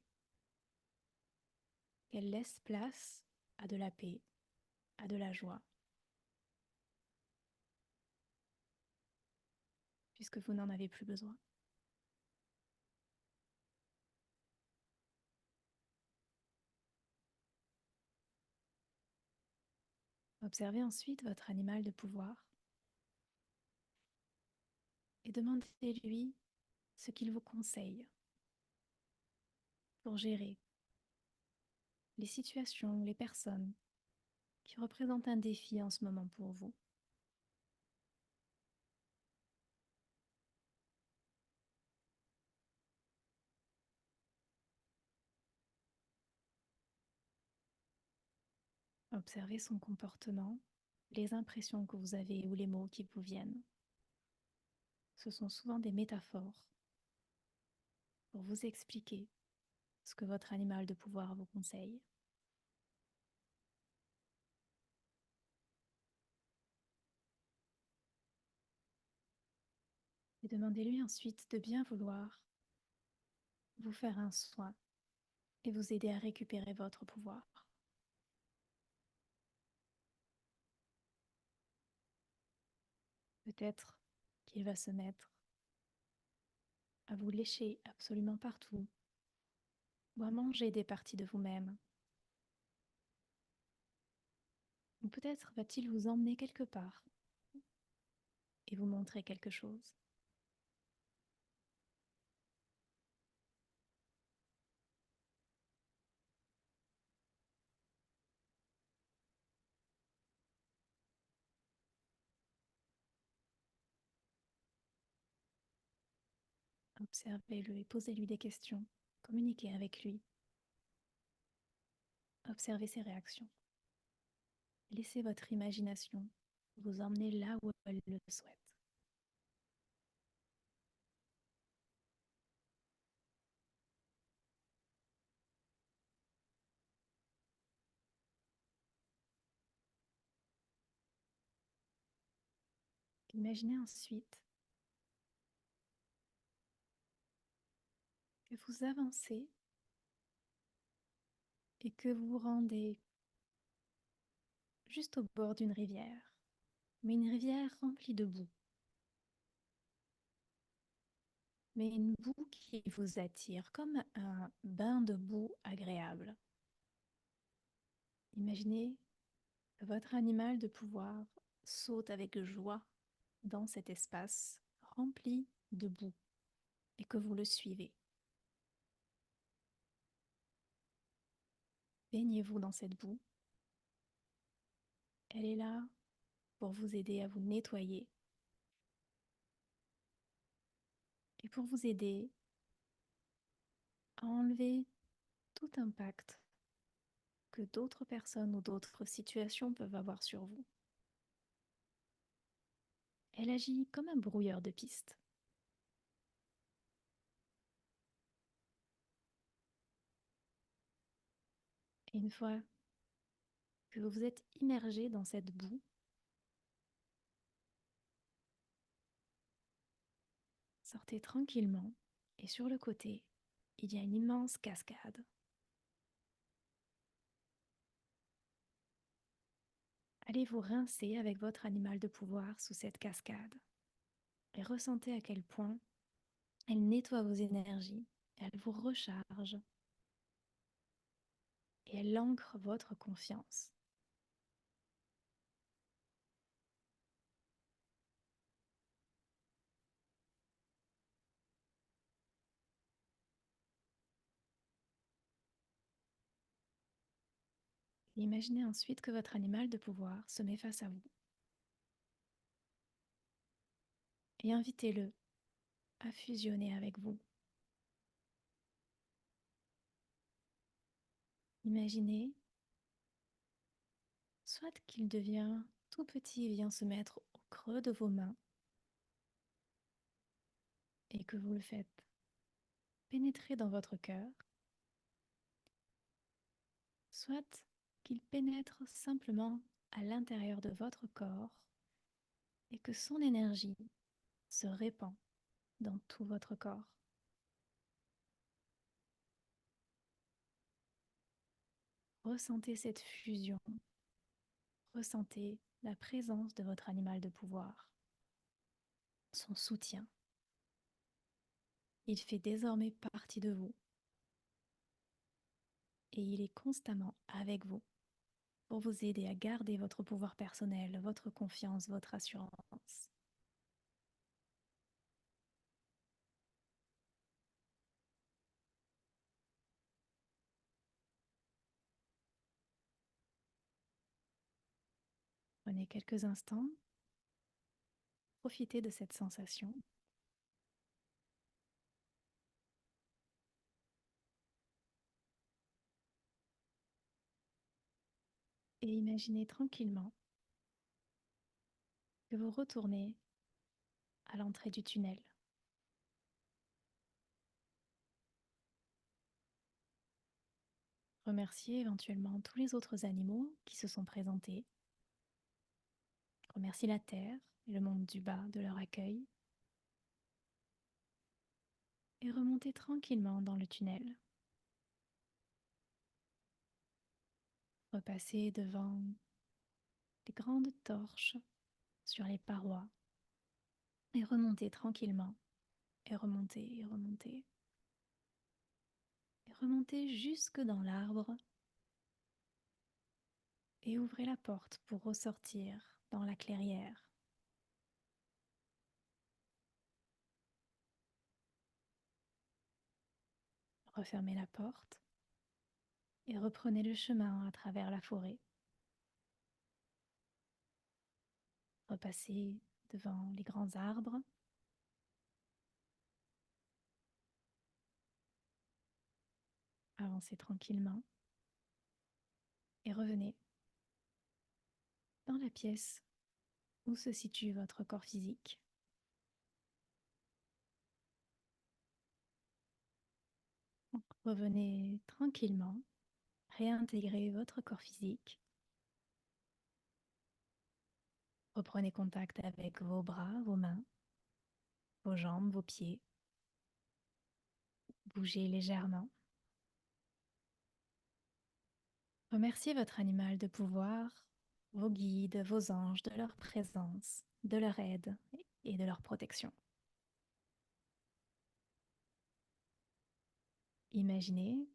qu'elles laissent place à de la paix, à de la joie, puisque vous n'en avez plus besoin. Observez ensuite votre animal de pouvoir et demandez-lui ce qu'il vous conseille pour gérer les situations, les personnes qui représentent un défi en ce moment pour vous. Observez son comportement, les impressions que vous avez ou les mots qui vous viennent. Ce sont souvent des métaphores pour vous expliquer ce que votre animal de pouvoir vous conseille. Et demandez-lui ensuite de bien vouloir vous faire un soin et vous aider à récupérer votre pouvoir. Peut-être qu'il va se mettre à vous lécher absolument partout ou à manger des parties de vous-même. Ou peut-être va-t-il vous emmener quelque part et vous montrer quelque chose. Observez-le et posez-lui des questions. Communiquez avec lui. Observez ses réactions. Laissez votre imagination vous emmener là où elle le souhaite. Imaginez ensuite que vous avancez et que vous vous rendez juste au bord d'une rivière, mais une rivière remplie de boue. Mais une boue qui vous attire, comme un bain de boue agréable. Imaginez que votre animal de pouvoir saute avec joie dans cet espace rempli de boue et que vous le suivez. Baignez-vous dans cette boue. Elle est là pour vous aider à vous nettoyer et pour vous aider à enlever tout impact que d'autres personnes ou d'autres situations peuvent avoir sur vous. Elle agit comme un brouilleur de piste. Et une fois que vous vous êtes immergé dans cette boue, sortez tranquillement et sur le côté, il y a une immense cascade. Allez vous rincer avec votre animal de pouvoir sous cette cascade et ressentez à quel point elle nettoie vos énergies, elle vous recharge et elle ancre votre confiance. Imaginez ensuite que votre animal de pouvoir se met face à vous et invitez-le à fusionner avec vous. Imaginez soit qu'il devient tout petit et vient se mettre au creux de vos mains et que vous le faites pénétrer dans votre cœur, soit qu'il pénètre simplement à l'intérieur de votre corps et que son énergie se répand dans tout votre corps. Ressentez cette fusion, ressentez la présence de votre animal de pouvoir, son soutien. Il fait désormais partie de vous et il est constamment avec vous pour vous aider à garder votre pouvoir personnel, votre confiance, votre assurance. Prenez quelques instants, profitez de cette sensation. et imaginez tranquillement que vous retournez à l'entrée du tunnel. Remerciez éventuellement tous les autres animaux qui se sont présentés. Remerciez la Terre et le monde du bas de leur accueil. Et remontez tranquillement dans le tunnel. Repassez devant des grandes torches sur les parois et remontez tranquillement et remontez et remontez et remontez jusque dans l'arbre et ouvrez la porte pour ressortir dans la clairière. Refermez la porte et reprenez le chemin à travers la forêt. Repassez devant les grands arbres. Avancez tranquillement et revenez dans la pièce où se situe votre corps physique. Revenez tranquillement, réintégrez votre corps physique. Reprenez contact avec vos bras, vos mains, vos jambes, vos pieds. Bougez légèrement. Remerciez votre animal de pouvoir, vos guides, vos anges, de leur présence, de leur aide et de leur protection. Imaginez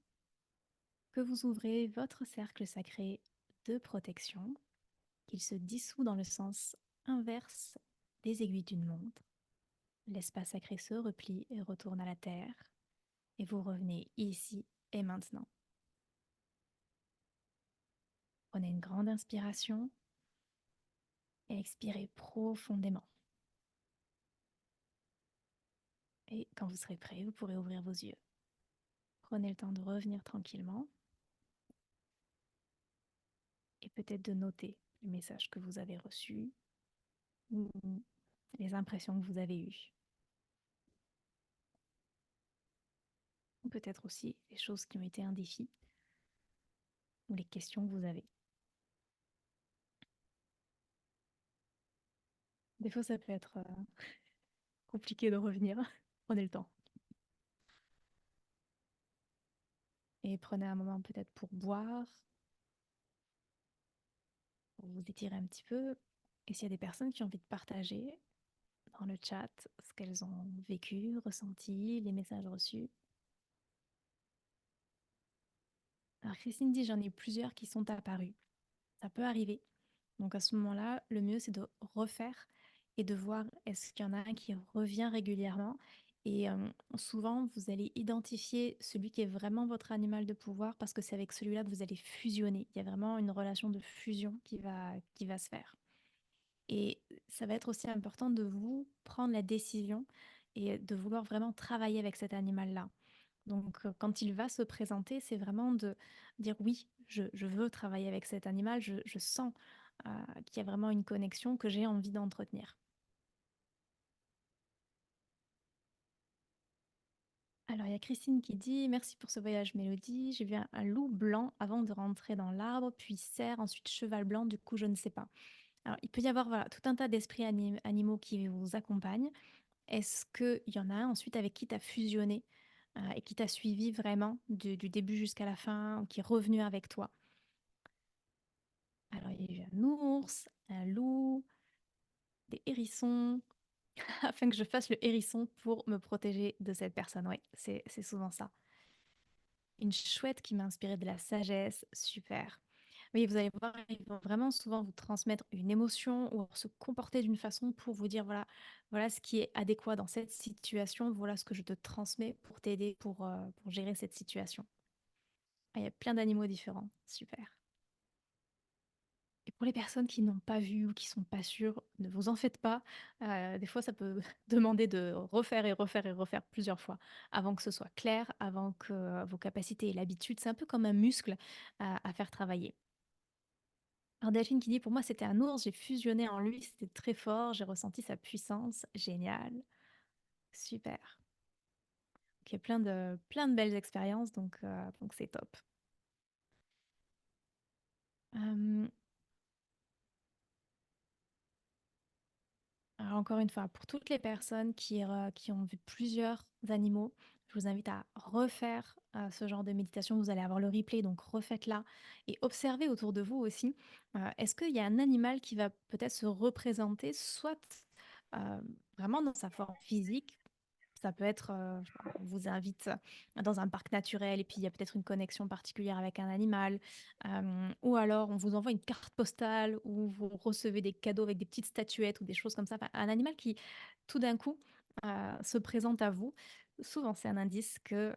que vous ouvrez votre cercle sacré de protection, qu'il se dissout dans le sens inverse des aiguilles d'une montre. L'espace sacré se replie et retourne à la terre, et vous revenez ici et maintenant. Prenez une grande inspiration et expirez profondément. Et quand vous serez prêt, vous pourrez ouvrir vos yeux. Prenez le temps de revenir tranquillement et peut-être de noter les messages que vous avez reçus ou les impressions que vous avez eues. Ou peut-être aussi les choses qui ont été un défi ou les questions que vous avez. Des fois, ça peut être compliqué de revenir. Prenez le temps. Et prenez un moment peut-être pour boire, pour vous étirer un petit peu. Et s'il y a des personnes qui ont envie de partager dans le chat ce qu'elles ont vécu, ressenti, les messages reçus. Alors Christine dit, j'en ai plusieurs qui sont apparus. Ça peut arriver. Donc à ce moment-là, le mieux, c'est de refaire et de voir est-ce qu'il y en a un qui revient régulièrement. Et souvent, vous allez identifier celui qui est vraiment votre animal de pouvoir parce que c'est avec celui-là que vous allez fusionner. Il y a vraiment une relation de fusion qui va se faire. Et ça va être aussi important de vous prendre la décision et de vouloir vraiment travailler avec cet animal-là. Donc, quand il va se présenter, c'est vraiment de dire oui, je veux travailler avec cet animal, je sens qu'il y a vraiment une connexion que j'ai envie d'entretenir. Alors, il y a Christine qui dit merci pour ce voyage Mélodie. J'ai vu un loup blanc avant de rentrer dans l'arbre, puis cerf, ensuite cheval blanc, du coup, je ne sais pas. Alors, il peut y avoir voilà, tout un tas d'esprits animaux qui vous accompagnent. Est-ce qu'il y en a un ensuite avec qui tu as fusionné et qui t'a suivi vraiment du début jusqu'à la fin, qui est revenu avec toi? Alors, il y a eu un ours, un loup, des hérissons, afin que je fasse le hérisson pour me protéger de cette personne. Oui, c'est souvent ça. Une chouette qui m'a inspiré de la sagesse, super. Oui, vous allez voir, ils vont vraiment souvent vous transmettre une émotion ou se comporter d'une façon pour vous dire, voilà, voilà ce qui est adéquat dans cette situation, voilà ce que je te transmets pour t'aider, pour gérer cette situation. Ah, il y a plein d'animaux différents, super. Et pour les personnes qui n'ont pas vu ou qui sont pas sûres, ne vous en faites pas. Des fois, ça peut demander de refaire et refaire et refaire plusieurs fois avant que ce soit clair, avant que vos capacités et l'habitude, c'est un peu comme un muscle à faire travailler. Alors Delphine qui dit: «Pour moi, c'était un ours, j'ai fusionné en lui, c'était très fort, j'ai ressenti sa puissance». Génial, super. OK, plein de belles expériences donc c'est top. Hem Alors encore une fois, pour toutes les personnes qui ont vu plusieurs animaux, je vous invite à refaire ce genre de méditation. Vous allez avoir le replay, donc refaites-la et observez autour de vous aussi. Est-ce qu'il y a un animal qui va peut-être se représenter, soit euh, vraiment dans sa forme physique, ça peut être, je sais pas, on vous invite dans un parc naturel et puis il y a peut-être une connexion particulière avec un animal, ou alors on vous envoie une carte postale ou vous recevez des cadeaux avec des petites statuettes ou des choses comme ça. Enfin, un animal qui, tout d'un coup, se présente à vous. Souvent, c'est un indice que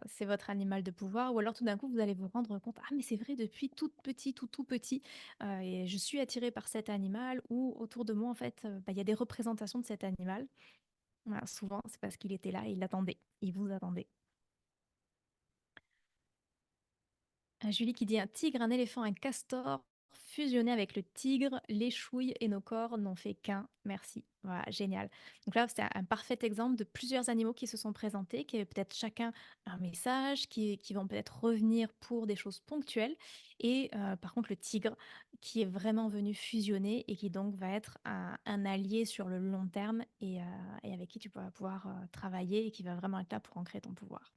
c'est votre animal de pouvoir, ou alors tout d'un coup, vous allez vous rendre compte, ah mais c'est vrai, depuis tout petit, tout petit, et je suis attirée par cet animal, ou autour de moi, en fait, bah, il y a des représentations de cet animal. Voilà, souvent, c'est parce qu'il était là et il l'attendait. Il vous attendait. Julie qui dit: «Un tigre, un éléphant, un castor fusionnés avec le tigre, les chouilles et nos corps n'ont fait qu'un. Merci». Voilà, génial. Donc là, c'est un parfait exemple de plusieurs animaux qui se sont présentés, qui avaient peut-être chacun un message, qui vont peut-être revenir pour des choses ponctuelles et par contre le tigre qui est vraiment venu fusionner et qui donc va être un allié sur le long terme et avec qui tu vas pouvoir, travailler et qui va vraiment être là pour ancrer ton pouvoir.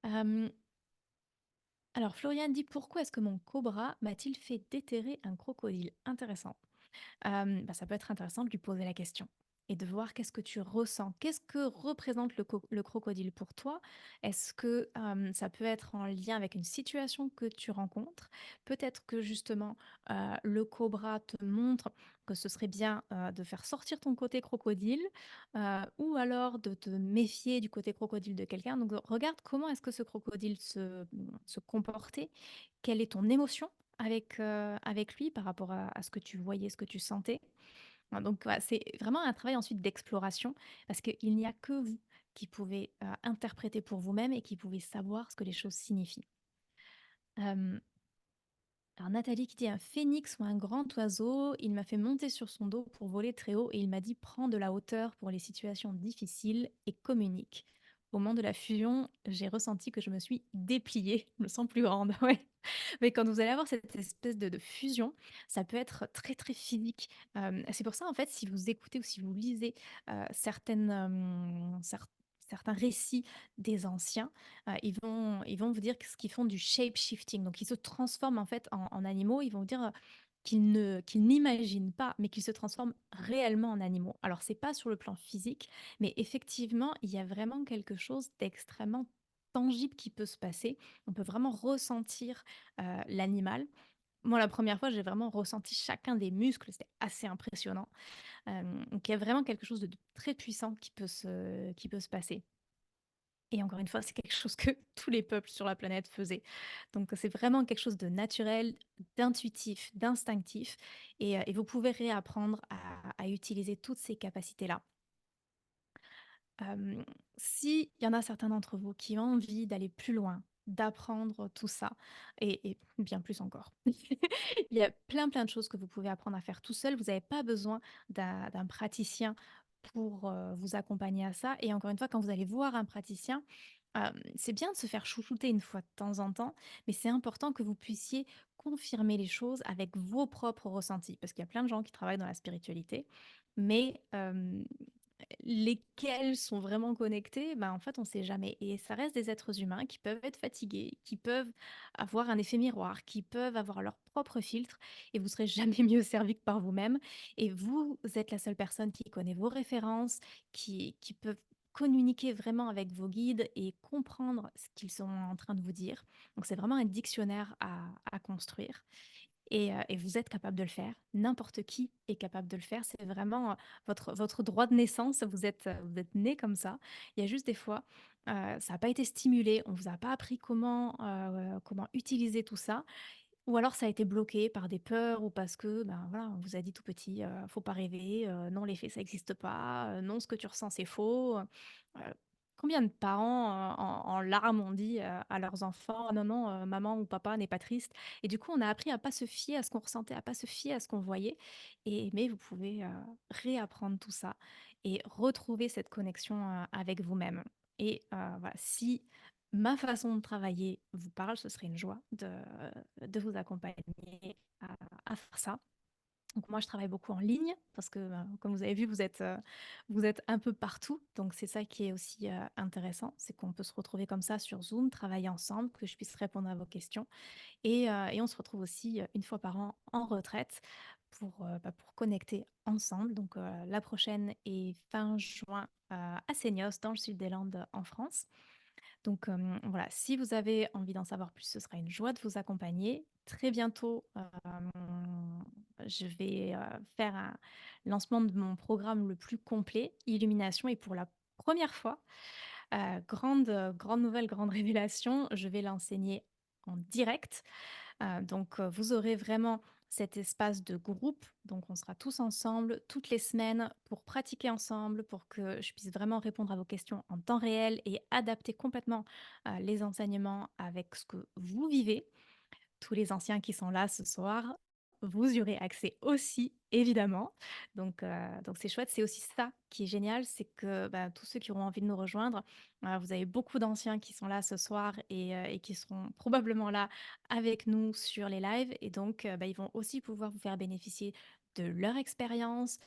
Hem Alors, Florian dit: «Pourquoi est-ce que mon cobra m'a-t-il fait déterrer un crocodile?» Intéressant. Bah, ça peut être intéressant de lui poser la question et de voir qu'est-ce que tu ressens. Qu'est-ce que représente le crocodile pour toi? Est-ce que ça peut être en lien avec une situation que tu rencontres? Peut-être que justement le cobra te montre que ce serait bien de faire sortir ton côté crocodile ou alors de te méfier du côté crocodile de quelqu'un. Donc regarde comment est-ce que ce crocodile se comportait, quelle est ton émotion avec lui par rapport à ce que tu voyais, ce que tu sentais. Donc voilà, c'est vraiment un travail ensuite d'exploration parce qu'il n'y a que vous qui pouvez, interpréter pour vous-même et qui pouvez savoir ce que les choses signifient. Hem Alors Nathalie qui dit: «Un phénix ou un grand oiseau, il m'a fait monter sur son dos pour voler très haut et il m'a dit: "Prends de la hauteur pour les situations difficiles et communique"». Au moment de la fusion, j'ai ressenti que je me suis dépliée, je me sens plus grande, ouais. Mais quand vous allez avoir cette espèce de fusion, ça peut être très, très physique. C'est pour ça, en fait, si vous écoutez ou si vous lisez, certaines, certains récits des anciens, ils vont vous dire ce qu'ils font du shape shifting. Donc ils se transforment, en fait, en animaux. Ils vont vous dire, qu'ils n'imaginent pas, mais qu'ils se transforment réellement en animaux. Alors c'est pas sur le plan physique, mais effectivement, il y a vraiment quelque chose d'extrêmement tangible qui peut se passer. On peut vraiment ressentir, l'animal. Moi, la première fois, j'ai vraiment ressenti chacun des muscles, c'était assez impressionnant. Donc il y a vraiment quelque chose de très puissant qui peut se passer. Et encore une fois, c'est quelque chose que tous les peuples sur la planète faisaient. Donc c'est vraiment quelque chose de naturel, d'intuitif, d'instinctif et vous pouvez réapprendre à utiliser toutes ces capacités-là. Hem, S'il y en a certains d'entre vous qui ont envie d'aller plus loin, d'apprendre tout ça et bien plus encore. Il y a plein, plein de choses que vous pouvez apprendre à faire tout seul. Vous n'avez pas besoin d'un praticien pour, vous accompagner à ça et encore une fois, quand vous allez voir un praticien, c'est bien de se faire chouchouter une fois de temps en temps, mais c'est important que vous puissiez confirmer les choses avec vos propres ressentis. Parce qu'il y a plein de gens qui travaillent dans la spiritualité, mais lesquels sont vraiment connectés, bah, en fait, on ne sait jamais et ça reste des êtres humains qui peuvent être fatigués, qui peuvent avoir un effet miroir, qui peuvent avoir leur propre filtre et vous serez jamais mieux servi que par vous-même et vous êtes la seule personne qui connaît vos références, qui peuvent communiquer vraiment avec vos guides et comprendre ce qu'ils sont en train de vous dire. Donc c'est vraiment un dictionnaire à construire et vous êtes capable de le faire. N'importe qui est capable de le faire. C'est vraiment, votre droit de naissance. Vous êtes né comme ça. Il y a juste des fois, ça a pas été stimulé. On vous a pas appris comment utiliser tout ça ou alors ça a été bloqué par des peurs ou parce que, ben, voilà, on vous a dit tout petit, «Faut pas rêver, non les faits ça existe pas, non ce que tu ressens c'est faux», combien de parents, en larmes ont dit, à leurs enfants: «Ah non, non, maman ou papa n'est pas triste» et du coup, on a appris à pas se fier à ce qu'on ressentait, à pas se fier à ce qu'on voyait mais vous pouvez, réapprendre tout ça et retrouver cette connexion, avec vous-même voilà, si ma façon de travailler vous parle, ce serait une joie de vous accompagner à faire ça. Donc moi, je travaille beaucoup en ligne parce que, comme vous avez vu, vous êtes un peu partout. Donc c'est ça qui est aussi, intéressant, c'est qu'on peut se retrouver comme ça sur Zoom, travailler ensemble, que je puisse répondre à vos questions et on se retrouve aussi, 1 fois par an en retraite pour connecter ensemble. Donc, la prochaine est fin juin, à Sénios, dans le sud des Landes, en France. Donc, voilà, si vous avez envie d'en savoir plus, ce sera une joie de vous accompagner. Très bientôt, je vais, faire un lancement de mon programme le plus complet, Illumination et pour la première fois, grande nouvelle, grande révélation, je vais l'enseigner en direct. Donc, vous aurez vraiment cet espace de groupe, donc on sera tous ensemble toutes les semaines pour pratiquer ensemble, pour que je puisse vraiment répondre à vos questions en temps réel et adapter complètement, les enseignements avec ce que vous vivez. Tous les anciens qui sont là ce soir, vous y aurez accès aussi, évidemment. Donc c'est chouette. C'est aussi ça qui est génial, c'est que, bah, tous ceux qui auront envie de nous rejoindre, vous avez beaucoup d'anciens qui sont là ce soir et qui seront probablement là avec nous sur les lives et donc bah, ils vont aussi pouvoir vous faire bénéficier de leur expérience,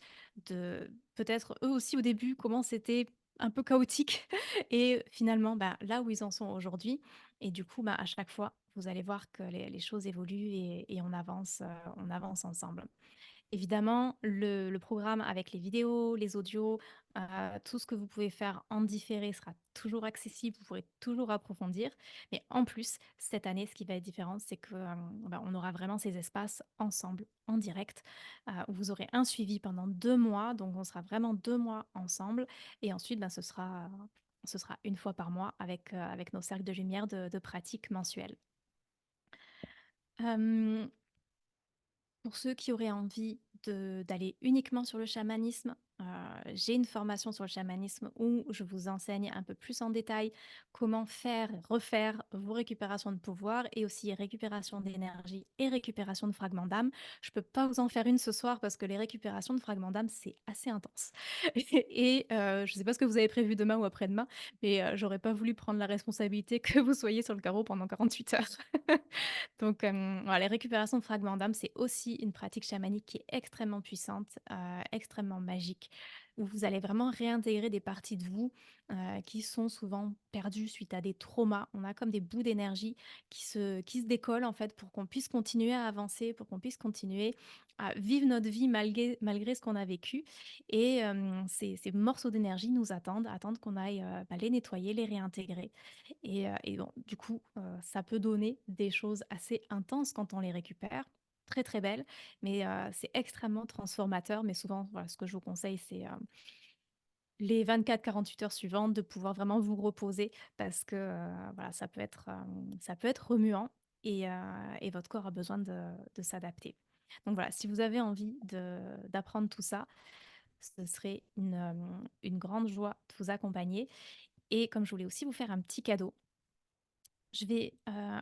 de peut-être eux aussi au début comment c'était un peu chaotique et finalement, bah, là où ils en sont aujourd'hui et du coup, bah, à chaque fois, vous allez voir que les choses évoluent et on avance ensemble. Évidemment, le programme avec les vidéos, les audios, tout ce que vous pouvez faire en différé sera toujours accessible, vous pourrez toujours approfondir. Mais en plus, cette année, ce qui va être différent, c'est que, bah, on aura vraiment ces espaces ensemble, en direct, où vous aurez un suivi pendant 2 mois, donc on sera vraiment 2 mois ensemble et ensuite, ben, ce sera 1 fois par mois avec nos cercles de lumière de pratique mensuels. Hem Pour ceux qui auraient envie d'aller uniquement sur le chamanisme, j'ai une formation sur le chamanisme où je vous enseigne un peu plus en détail comment faire et refaire vos récupérations de pouvoir et aussi récupération d'énergie et récupération de fragments d'âme. Je peux pas vous en faire une ce soir parce que les récupérations de fragments d'âme, c'est assez intense. Je sais pas ce que vous avez prévu demain ou après-demain, mais j'aurais pas voulu prendre la responsabilité que vous soyez sur le carreau pendant 48 heures. Donc, voilà, les récupérations de fragments d'âme, c'est aussi une pratique chamanique qui est extrêmement puissante, extrêmement magique, où vous allez vraiment réintégrer des parties de vous, qui sont souvent perdues suite à des traumas. On a comme des bouts d'énergie qui se décollent, en fait, pour qu'on puisse continuer à avancer, pour qu'on puisse continuer à vivre notre vie malgré ce qu'on a vécu ces morceaux d'énergie nous attendent qu'on aille, bah, les nettoyer, les réintégrer et bon, du coup, ça peut donner des choses assez intenses quand on les récupère, très, très belles, mais c'est extrêmement transformateur. Mais souvent, voilà, ce que je vous conseille, c'est, les 24-48 heures suivantes de pouvoir vraiment vous reposer parce que, voilà, ça peut être remuant et votre corps a besoin de s'adapter. Donc voilà, si vous avez envie d'apprendre tout ça, ce serait une grande joie de vous accompagner et comme je voulais aussi vous faire un petit cadeau, je vais,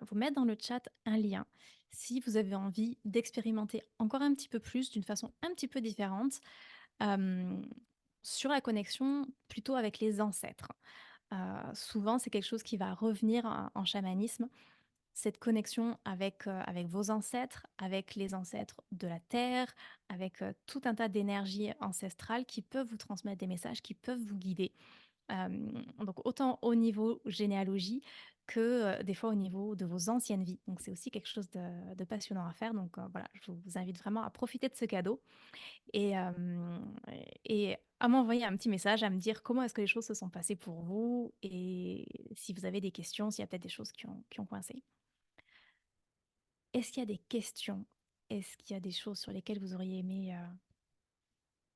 vous mettre dans le chat un lien si vous avez envie d'expérimenter encore un petit peu plus, d'une façon un petit peu différente, hem, sur la connexion plutôt avec les ancêtres. Souvent, c'est quelque chose qui va revenir en chamanisme, cette connexion avec vos ancêtres, avec les ancêtres de la terre, avec, tout un tas d'énergies ancestrales qui peuvent vous transmettre des messages, qui peuvent vous guider. Donc autant au niveau généalogie que, des fois au niveau de vos anciennes vies. Donc c'est aussi quelque chose de passionnant à faire. Donc, voilà, je vous invite vraiment à profiter de ce cadeau et et à m'envoyer un petit message, à me dire comment est-ce que les choses se sont passées pour vous et si vous avez des questions, s'il y a peut-être des choses qui ont coincé. Est-ce qu'il y a des questions? Est-ce qu'il y a des choses sur lesquelles vous auriez aimé,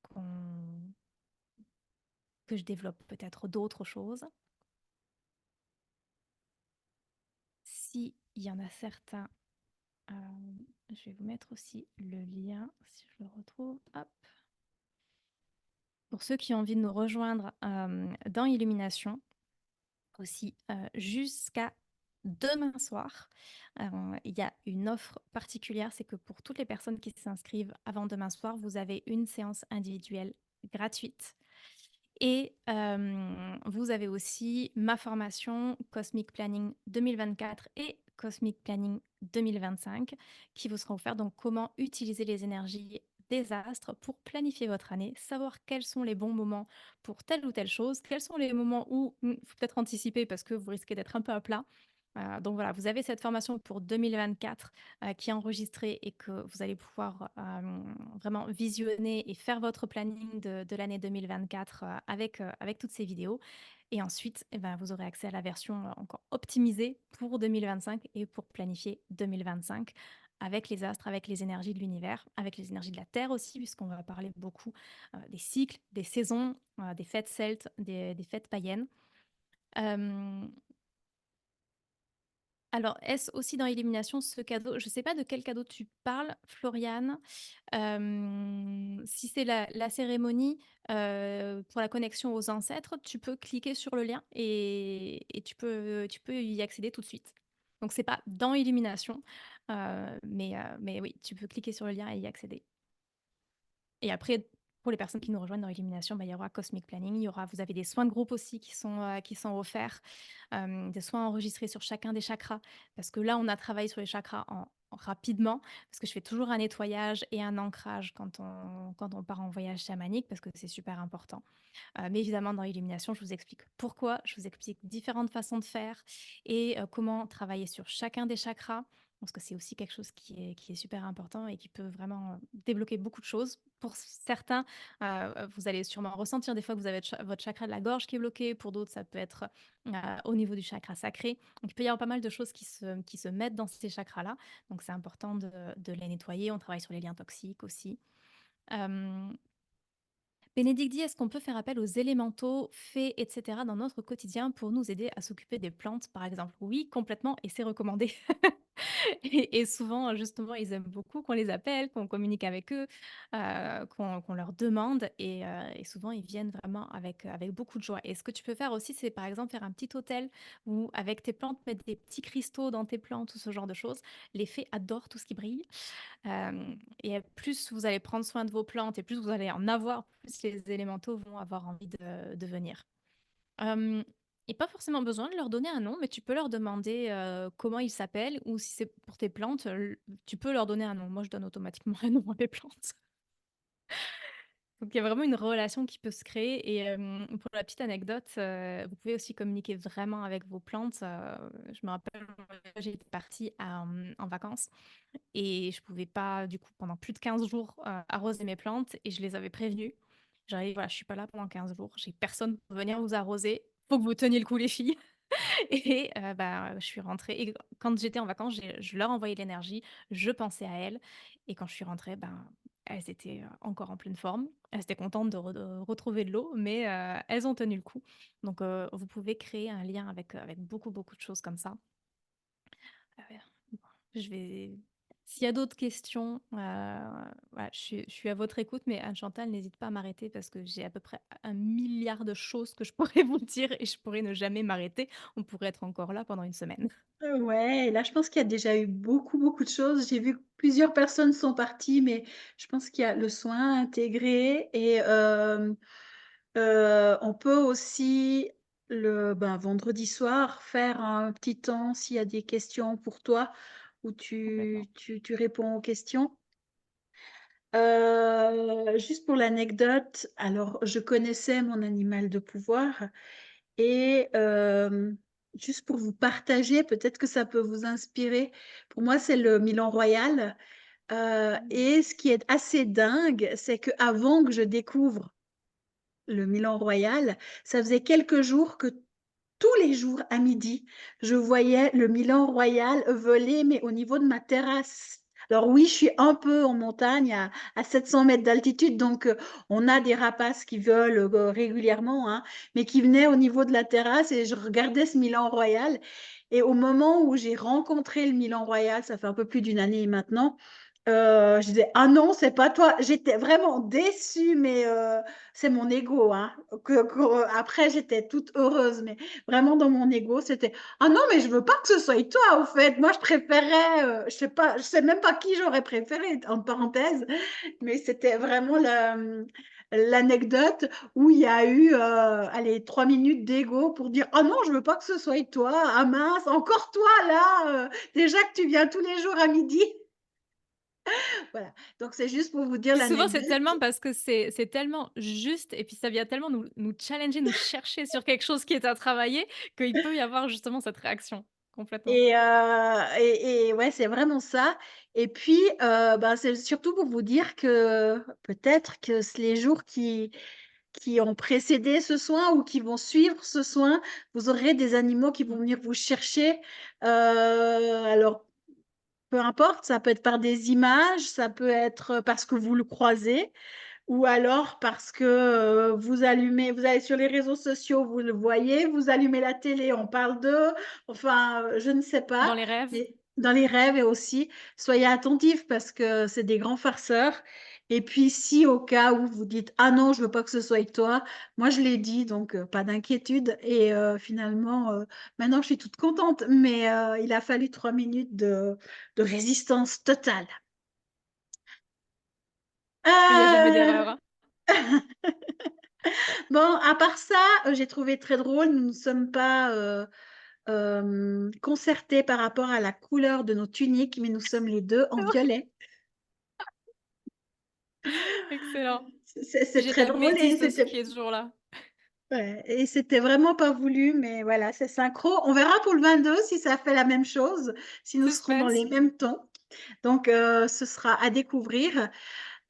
qu'on que je développe peut-être d'autres choses? S'il y en a certains, je vais vous mettre aussi le lien, si je le retrouve. Hop. Pour ceux qui ont envie de nous rejoindre dans Illumination, Aussi, jusqu'à demain soir, heu, il y a une offre particulière, c'est que pour toutes les personnes qui s'inscrivent avant demain soir, vous avez une séance individuelle gratuite et vous avez aussi ma formation Cosmic Planning 2024 et Cosmic Planning 2025 qui vous seront offerts. Donc comment utiliser les énergies des astres pour planifier votre année, savoir quels sont les bons moments pour telle ou telle chose, quels sont les moments où, il faut peut-être anticiper parce que vous risquez d'être un peu à plat. Donc voilà, vous avez cette formation pour 2024 qui est enregistrée et que vous allez pouvoir vraiment visionner et faire votre planning de l'année 2024 avec toutes ces vidéos. Et ensuite, eh ben, vous aurez accès à la version encore optimisée pour 2025 et pour planifier 2025 avec les astres, avec les énergies de l'univers, avec les énergies de la Terre aussi, puisqu'on va parler beaucoup des cycles, des saisons, des fêtes celtes, des fêtes païennes. Euh, alors, est-ce aussi dans Illumination ce cadeau? Je ne sais pas de quel cadeau tu parles, Floriane. Si c'est la cérémonie, pour la connexion aux ancêtres, tu peux cliquer sur le lien et tu peux y accéder tout de suite. Donc c'est pas dans Illumination, mais oui, tu peux cliquer sur le lien et y accéder. Et après, pour les personnes qui nous rejoignent dans Illumination, bah, il y aura Cosmic Planning, vous avez des soins de groupe aussi qui sont offerts, des soins enregistrés sur chacun des chakras. Parce que là, on a travaillé sur les chakras rapidement, parce que je fais toujours un nettoyage et un ancrage quand on part en voyage chamanique, parce que c'est super important. Mais évidemment, dans Illumination, je vous explique pourquoi, je vous explique différentes façons de faire et comment travailler sur chacun des chakras. Parce que c'est aussi quelque chose qui est super important et qui peut vraiment débloquer beaucoup de choses. Pour certains, vous allez sûrement ressentir des fois que vous avez votre chakra de la gorge qui est bloqué. Pour d'autres, ça peut être au niveau du chakra sacré. Donc, il peut y avoir pas mal de choses qui se mettent dans ces chakras-là. Donc, c'est important de les nettoyer. On travaille sur les liens toxiques aussi. Euh, Bénédicte dit: «Est-ce qu'on peut faire appel aux élémentaux, fées et cetera dans notre quotidien pour nous aider à s'occuper des plantes, par exemple?» Oui, complètement et c'est recommandé. Et souvent, justement, ils aiment beaucoup qu'on les appelle, qu'on communique avec eux, qu'on leur demande et souvent ils viennent vraiment avec beaucoup de joie. Et ce que tu peux faire aussi, c'est par exemple faire un petit hôtel où avec tes plantes, mettre des petits cristaux dans tes plantes ou ce genre de choses. Les fées adorent tout ce qui brille. Et plus vous allez prendre soin de vos plantes et plus vous allez en avoir, plus les élémentaux vont avoir envie de venir. Hem Et pas forcément besoin de leur donner un nom, mais tu peux leur demander, comment ils s'appellent ou si c'est pour tes plantes, tu peux leur donner un nom. Moi, je donne automatiquement un nom à mes plantes. Donc il y a vraiment une relation qui peut se créer et pour la petite anecdote, vous pouvez aussi communiquer vraiment avec vos plantes. Je me rappelle, j'étais partie en vacances et je pouvais pas, du coup, pendant plus de 15 jours, arroser mes plantes et je les avais prévenues. J'arrive, voilà: «Je suis pas là pendant 15 jours, j'ai personne pour venir vous arroser, faut que vous teniez le coup les filles». Et bah, je suis rentrée et quand j'étais en vacances, je leur envoyais de l'énergie, je pensais à elles et quand je suis rentrée, ben, elles étaient, encore en pleine forme. Elles étaient contentes de retrouver de l'eau, mais elles ont tenu le coup. Donc vous pouvez créer un lien avec beaucoup, beaucoup de choses comme ça. Heu, je vais S'il y a d'autres questions, voilà, je suis à votre écoute, mais Anne Chantal, n'hésite pas à m'arrêter parce que j'ai à peu près un milliard de choses que je pourrais vous dire et je pourrais ne jamais m'arrêter. On pourrait être encore là pendant une semaine. Ouais, et là, je pense qu'il y a déjà eu beaucoup, beaucoup de choses. J'ai vu que plusieurs personnes sont parties, mais je pense qu'il y a le soin intégré et on peut aussi vendredi soir faire un petit temps s'il y a des questions pour toi où Complètement. tu réponds aux questions. Juste pour l'anecdote, alors je connaissais mon animal de pouvoir et juste pour vous partager, peut-être que ça peut vous inspirer. Pour moi, c'est le Milan royal, Mmh. et ce qui est assez dingue, c'est qu'avant que je découvre le Milan royal, ça faisait quelques jours que tous les jours à midi, je voyais le Milan royal voler, mais au niveau de ma terrasse. Alors oui, je suis un peu en montagne à 700 mètres d'altitude, donc on a des rapaces qui volent régulièrement, hein, mais qui venaient au niveau de la terrasse et je regardais ce Milan royal. Et au moment où j'ai rencontré le Milan royal, ça fait un peu plus d'une année maintenant, Je disais: «Ah non, c'est pas toi». J'étais vraiment déçue, mais c'est mon ego, hein, que après j'étais toute heureuse, mais vraiment dans mon ego, c'était: «Ah non, mais je veux pas que ce soit toi, au fait. Moi, je préférais, je sais même pas qui j'aurais préféré, entre parenthèses, mais c'était vraiment l'anecdote où il y a eu, allez 3 minutes d'ego pour dire: «Ah non, je veux pas que ce soit toi. Ah mince, encore toi là, déjà que tu viens tous les jours à midi». Voilà, donc c'est juste pour vous dire Puis souvent, c'est l'anecdote. tellement parce que c'est tellement juste et puis ça vient tellement nous challenger, nous chercher sur quelque chose qui est à travailler, qu'il peut y avoir justement cette réaction. Complètement. Et ouais, c'est vraiment ça et puis, ben, c'est surtout pour vous dire que peut-être que les jours qui ont précédé ce soin ou qui vont suivre ce soin, vous aurez des animaux qui vont venir vous chercher, alors peu importe, ça peut être par des images, ça peut être parce que vous le croisez, ou alors parce que, vous allez sur les réseaux sociaux, vous le voyez, vous allumez la télé, on parle d'eux, enfin, je ne sais Dans pas, les rêves. mais dans les rêves et aussi, soyez attentifs parce que c'est des grands farceurs et puis si au cas où vous dites: «Ah non, je veux pas que ce soit toi», moi je l'ai dit donc pas d'inquiétude et finalement, maintenant je suis toute contente mais il a fallu 3 minutes de résistance totale. Il y a jamais d'erreur, Heu hein. Bon, à part ça, j'ai trouvé très drôle, nous ne sommes pas, concertés par rapport à la couleur de nos tuniques, mais nous sommes les 2 en violet. Excellent. C'est J'ai très la drôle et métisse aussi qui c'était est toujours là. ouais et c'était vraiment pas voulu, mais voilà, c'est synchro. On verra pour le 22 si ça fait la même chose, si nous serons dans Suspense. les mêmes tons. Donc ce sera à découvrir.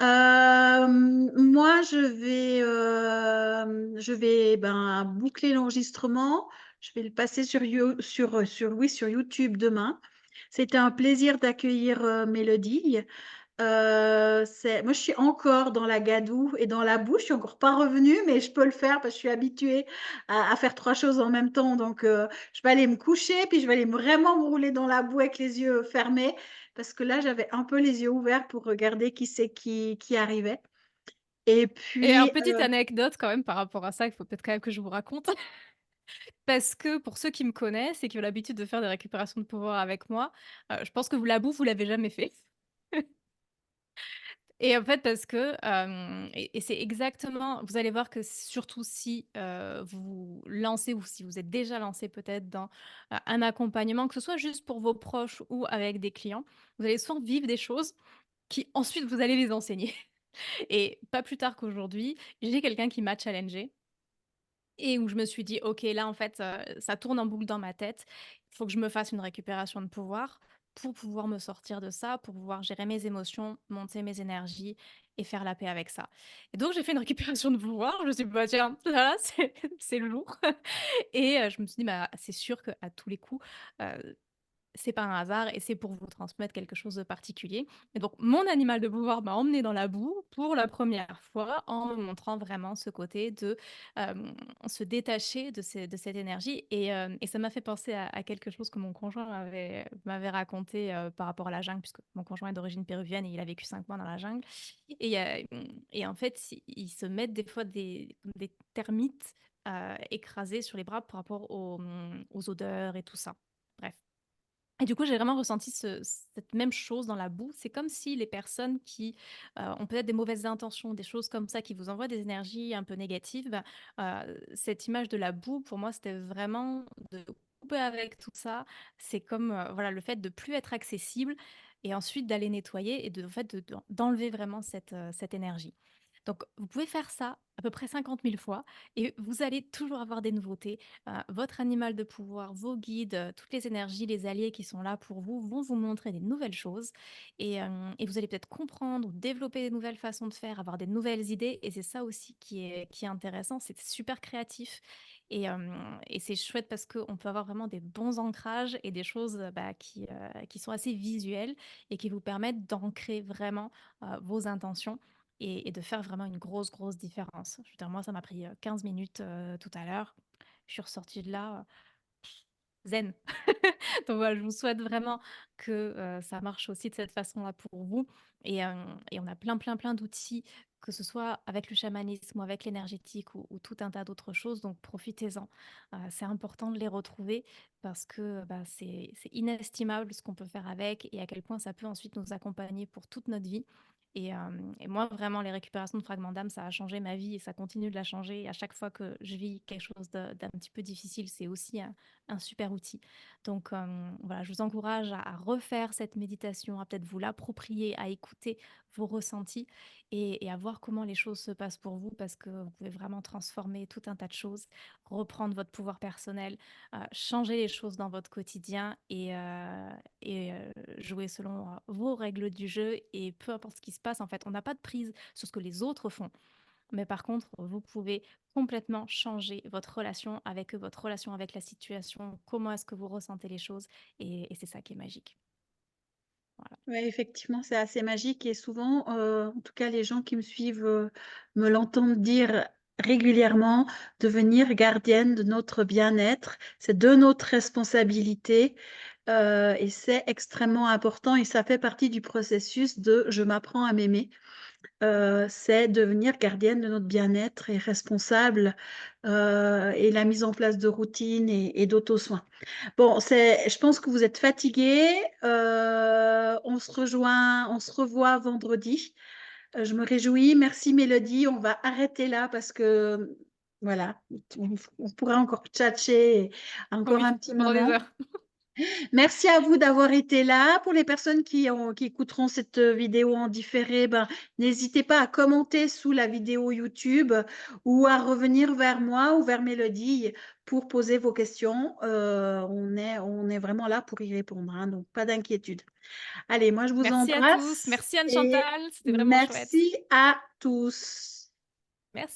Moi, je vais, ben, boucler l'enregistrement. Je vais le passer sur YouTube demain. C'était un plaisir d'accueillir, Mélodie. Moi, je suis encore dans la gadoue et dans la boue. Je suis encore pas revenue, mais je peux le faire parce que je suis habituée à faire 3 choses en même temps. Donc, je vais aller me coucher, puis je vais aller vraiment me rouler dans la boue avec les yeux fermés parce que là, j'avais un peu les yeux ouverts pour regarder qui c'est qui arrivait et Et un puis, petite anecdote quand même par rapport à ça, il faut peut-être quand même que je vous raconte. Parce que pour ceux qui me connaissent et qui ont l'habitude de faire des récupérations de pouvoir avec moi, je pense que vous la bouffe, vous l'avez jamais fait. Et en fait, parce que, et c'est exactement vous allez voir que surtout si, vous vous lancez ou si vous êtes déjà lancé peut-être dans, un accompagnement, que ce soit juste pour vos proches ou avec des clients, vous allez souvent vivre des choses qui ensuite vous allez les enseigner. Et pas plus tard qu'aujourd'hui, j'ai quelqu'un qui m'a challengée et où je me suis dit: «OK, là, en fait, ça tourne en boucle dans ma tête. Il faut que je me fasse une récupération de pouvoir pour pouvoir me sortir de ça, pour pouvoir gérer mes émotions, monter mes énergies et faire la paix avec ça». Et donc j'ai fait une récupération de pouvoir. Je me suis dit: «Bah, tiens, là, c'est lourd» et je me suis dit: «Bah, c'est sûr qu'à tous les coups, c'est pas un hasard et c'est pour vous transmettre quelque chose de particulier». Et donc mon animal de pouvoir m'a emmenée dans la boue pour la première fois en me montrant vraiment ce côté de, se détacher de cette énergie et ça m'a fait penser à quelque chose que mon conjoint m'avait raconté, par rapport à la jungle puisque mon conjoint est d'origine péruvienne et il a vécu 5 mois dans la jungle et en fait, ils se mettent des fois des termites, écrasés sur les bras par rapport aux odeurs et tout ça. Bref. Et du coup, j'ai vraiment ressenti cette même chose dans la boue. C'est comme si les personnes qui, ont peut-être des mauvaises intentions, des choses comme ça, qui vous envoient des énergies un peu négatives, bah, cette image de la boue, pour moi, c'était vraiment de couper avec tout ça. C'est comme, voilà, le fait de plus être accessible et ensuite d'aller nettoyer et de en fait, d'enlever vraiment cette énergie. Donc vous pouvez faire ça à peu près 50 000 fois et vous allez toujours avoir des nouveautés. Votre animal de pouvoir, vos guides, toutes les énergies, les alliés qui sont là pour vous, vont vous montrer des nouvelles choses et vous allez peut-être comprendre ou développer des nouvelles façons de faire, avoir des nouvelles idées et c'est ça aussi qui est intéressant, c'est super créatif et c'est chouette parce qu'on peut avoir vraiment des bons ancrages et des choses, bah, qui sont assez visuelles et qui vous permettent d'ancrer vraiment, vos intentions et de faire vraiment une grosse, grosse différence. Je veux dire, moi, ça m'a pris, 15 minutes, tout à l'heure. Je suis ressortie de là, zen. Donc voilà, je vous souhaite vraiment que, ça marche aussi de cette façon-là pour vous et on a plein, plein, plein d'outils, que ce soit avec le chamanisme ou avec l'énergétique ou tout un tas d'autres choses, donc profitez-en. C'est important de les retrouver parce que, bah, c'est inestimable ce qu'on peut faire avec et à quel point ça peut ensuite nous accompagner pour toute notre vie et moi vraiment les récupérations de fragments d'âme, ça a changé ma vie et ça continue de la changer et à chaque fois que je vis quelque chose d'un petit peu difficile, c'est aussi un super outil. Donc, voilà, je vous encourage à refaire cette méditation, à peut-être vous l'approprier, à écouter vos ressentis et à voir comment les choses se passent pour vous parce que vous pouvez vraiment transformer tout un tas de choses, reprendre votre pouvoir personnel, changer les choses dans votre quotidien et jouer selon, vos règles du jeu et peu importe ce qui se passe, en fait, on n'a pas de prise sur ce que les autres font. Mais par contre, vous pouvez complètement changer votre relation avec eux, votre relation avec la situation, comment est-ce que vous ressentez les choses et c'est ça qui est magique. Voilà. Ouais, effectivement, c'est assez magique et souvent, en tout cas les gens qui me suivent, me l'entendent dire régulièrement: «Devenir gardienne de notre bien-être, c'est de notre responsabilité», et c'est extrêmement important et ça fait partie du processus de «je m'apprends à m'aimer». C'est devenir gardienne de notre bien-être et responsable, et la mise en place de routines et d'auto-soins. Bon, c'est je pense que vous êtes fatigués, on se revoit vendredi. Je me réjouis. Merci Mélodie, on va arrêter là parce que, voilà, on pourrait encore tchatcher encore un Oui, petit pendant des moment. heures. Merci à vous d'avoir été là. Pour les personnes qui écouteront cette, vidéo en différé, ben, n'hésitez pas à commenter sous la vidéo YouTube ou à revenir vers moi ou vers Mélodie pour poser vos questions. On est vraiment là pour y répondre, hein, donc pas d'inquiétude. Allez, moi je vous Merci à tous. embrasse Merci et Anne-Chantal, c'était vraiment chouette. merci à tous. Merci.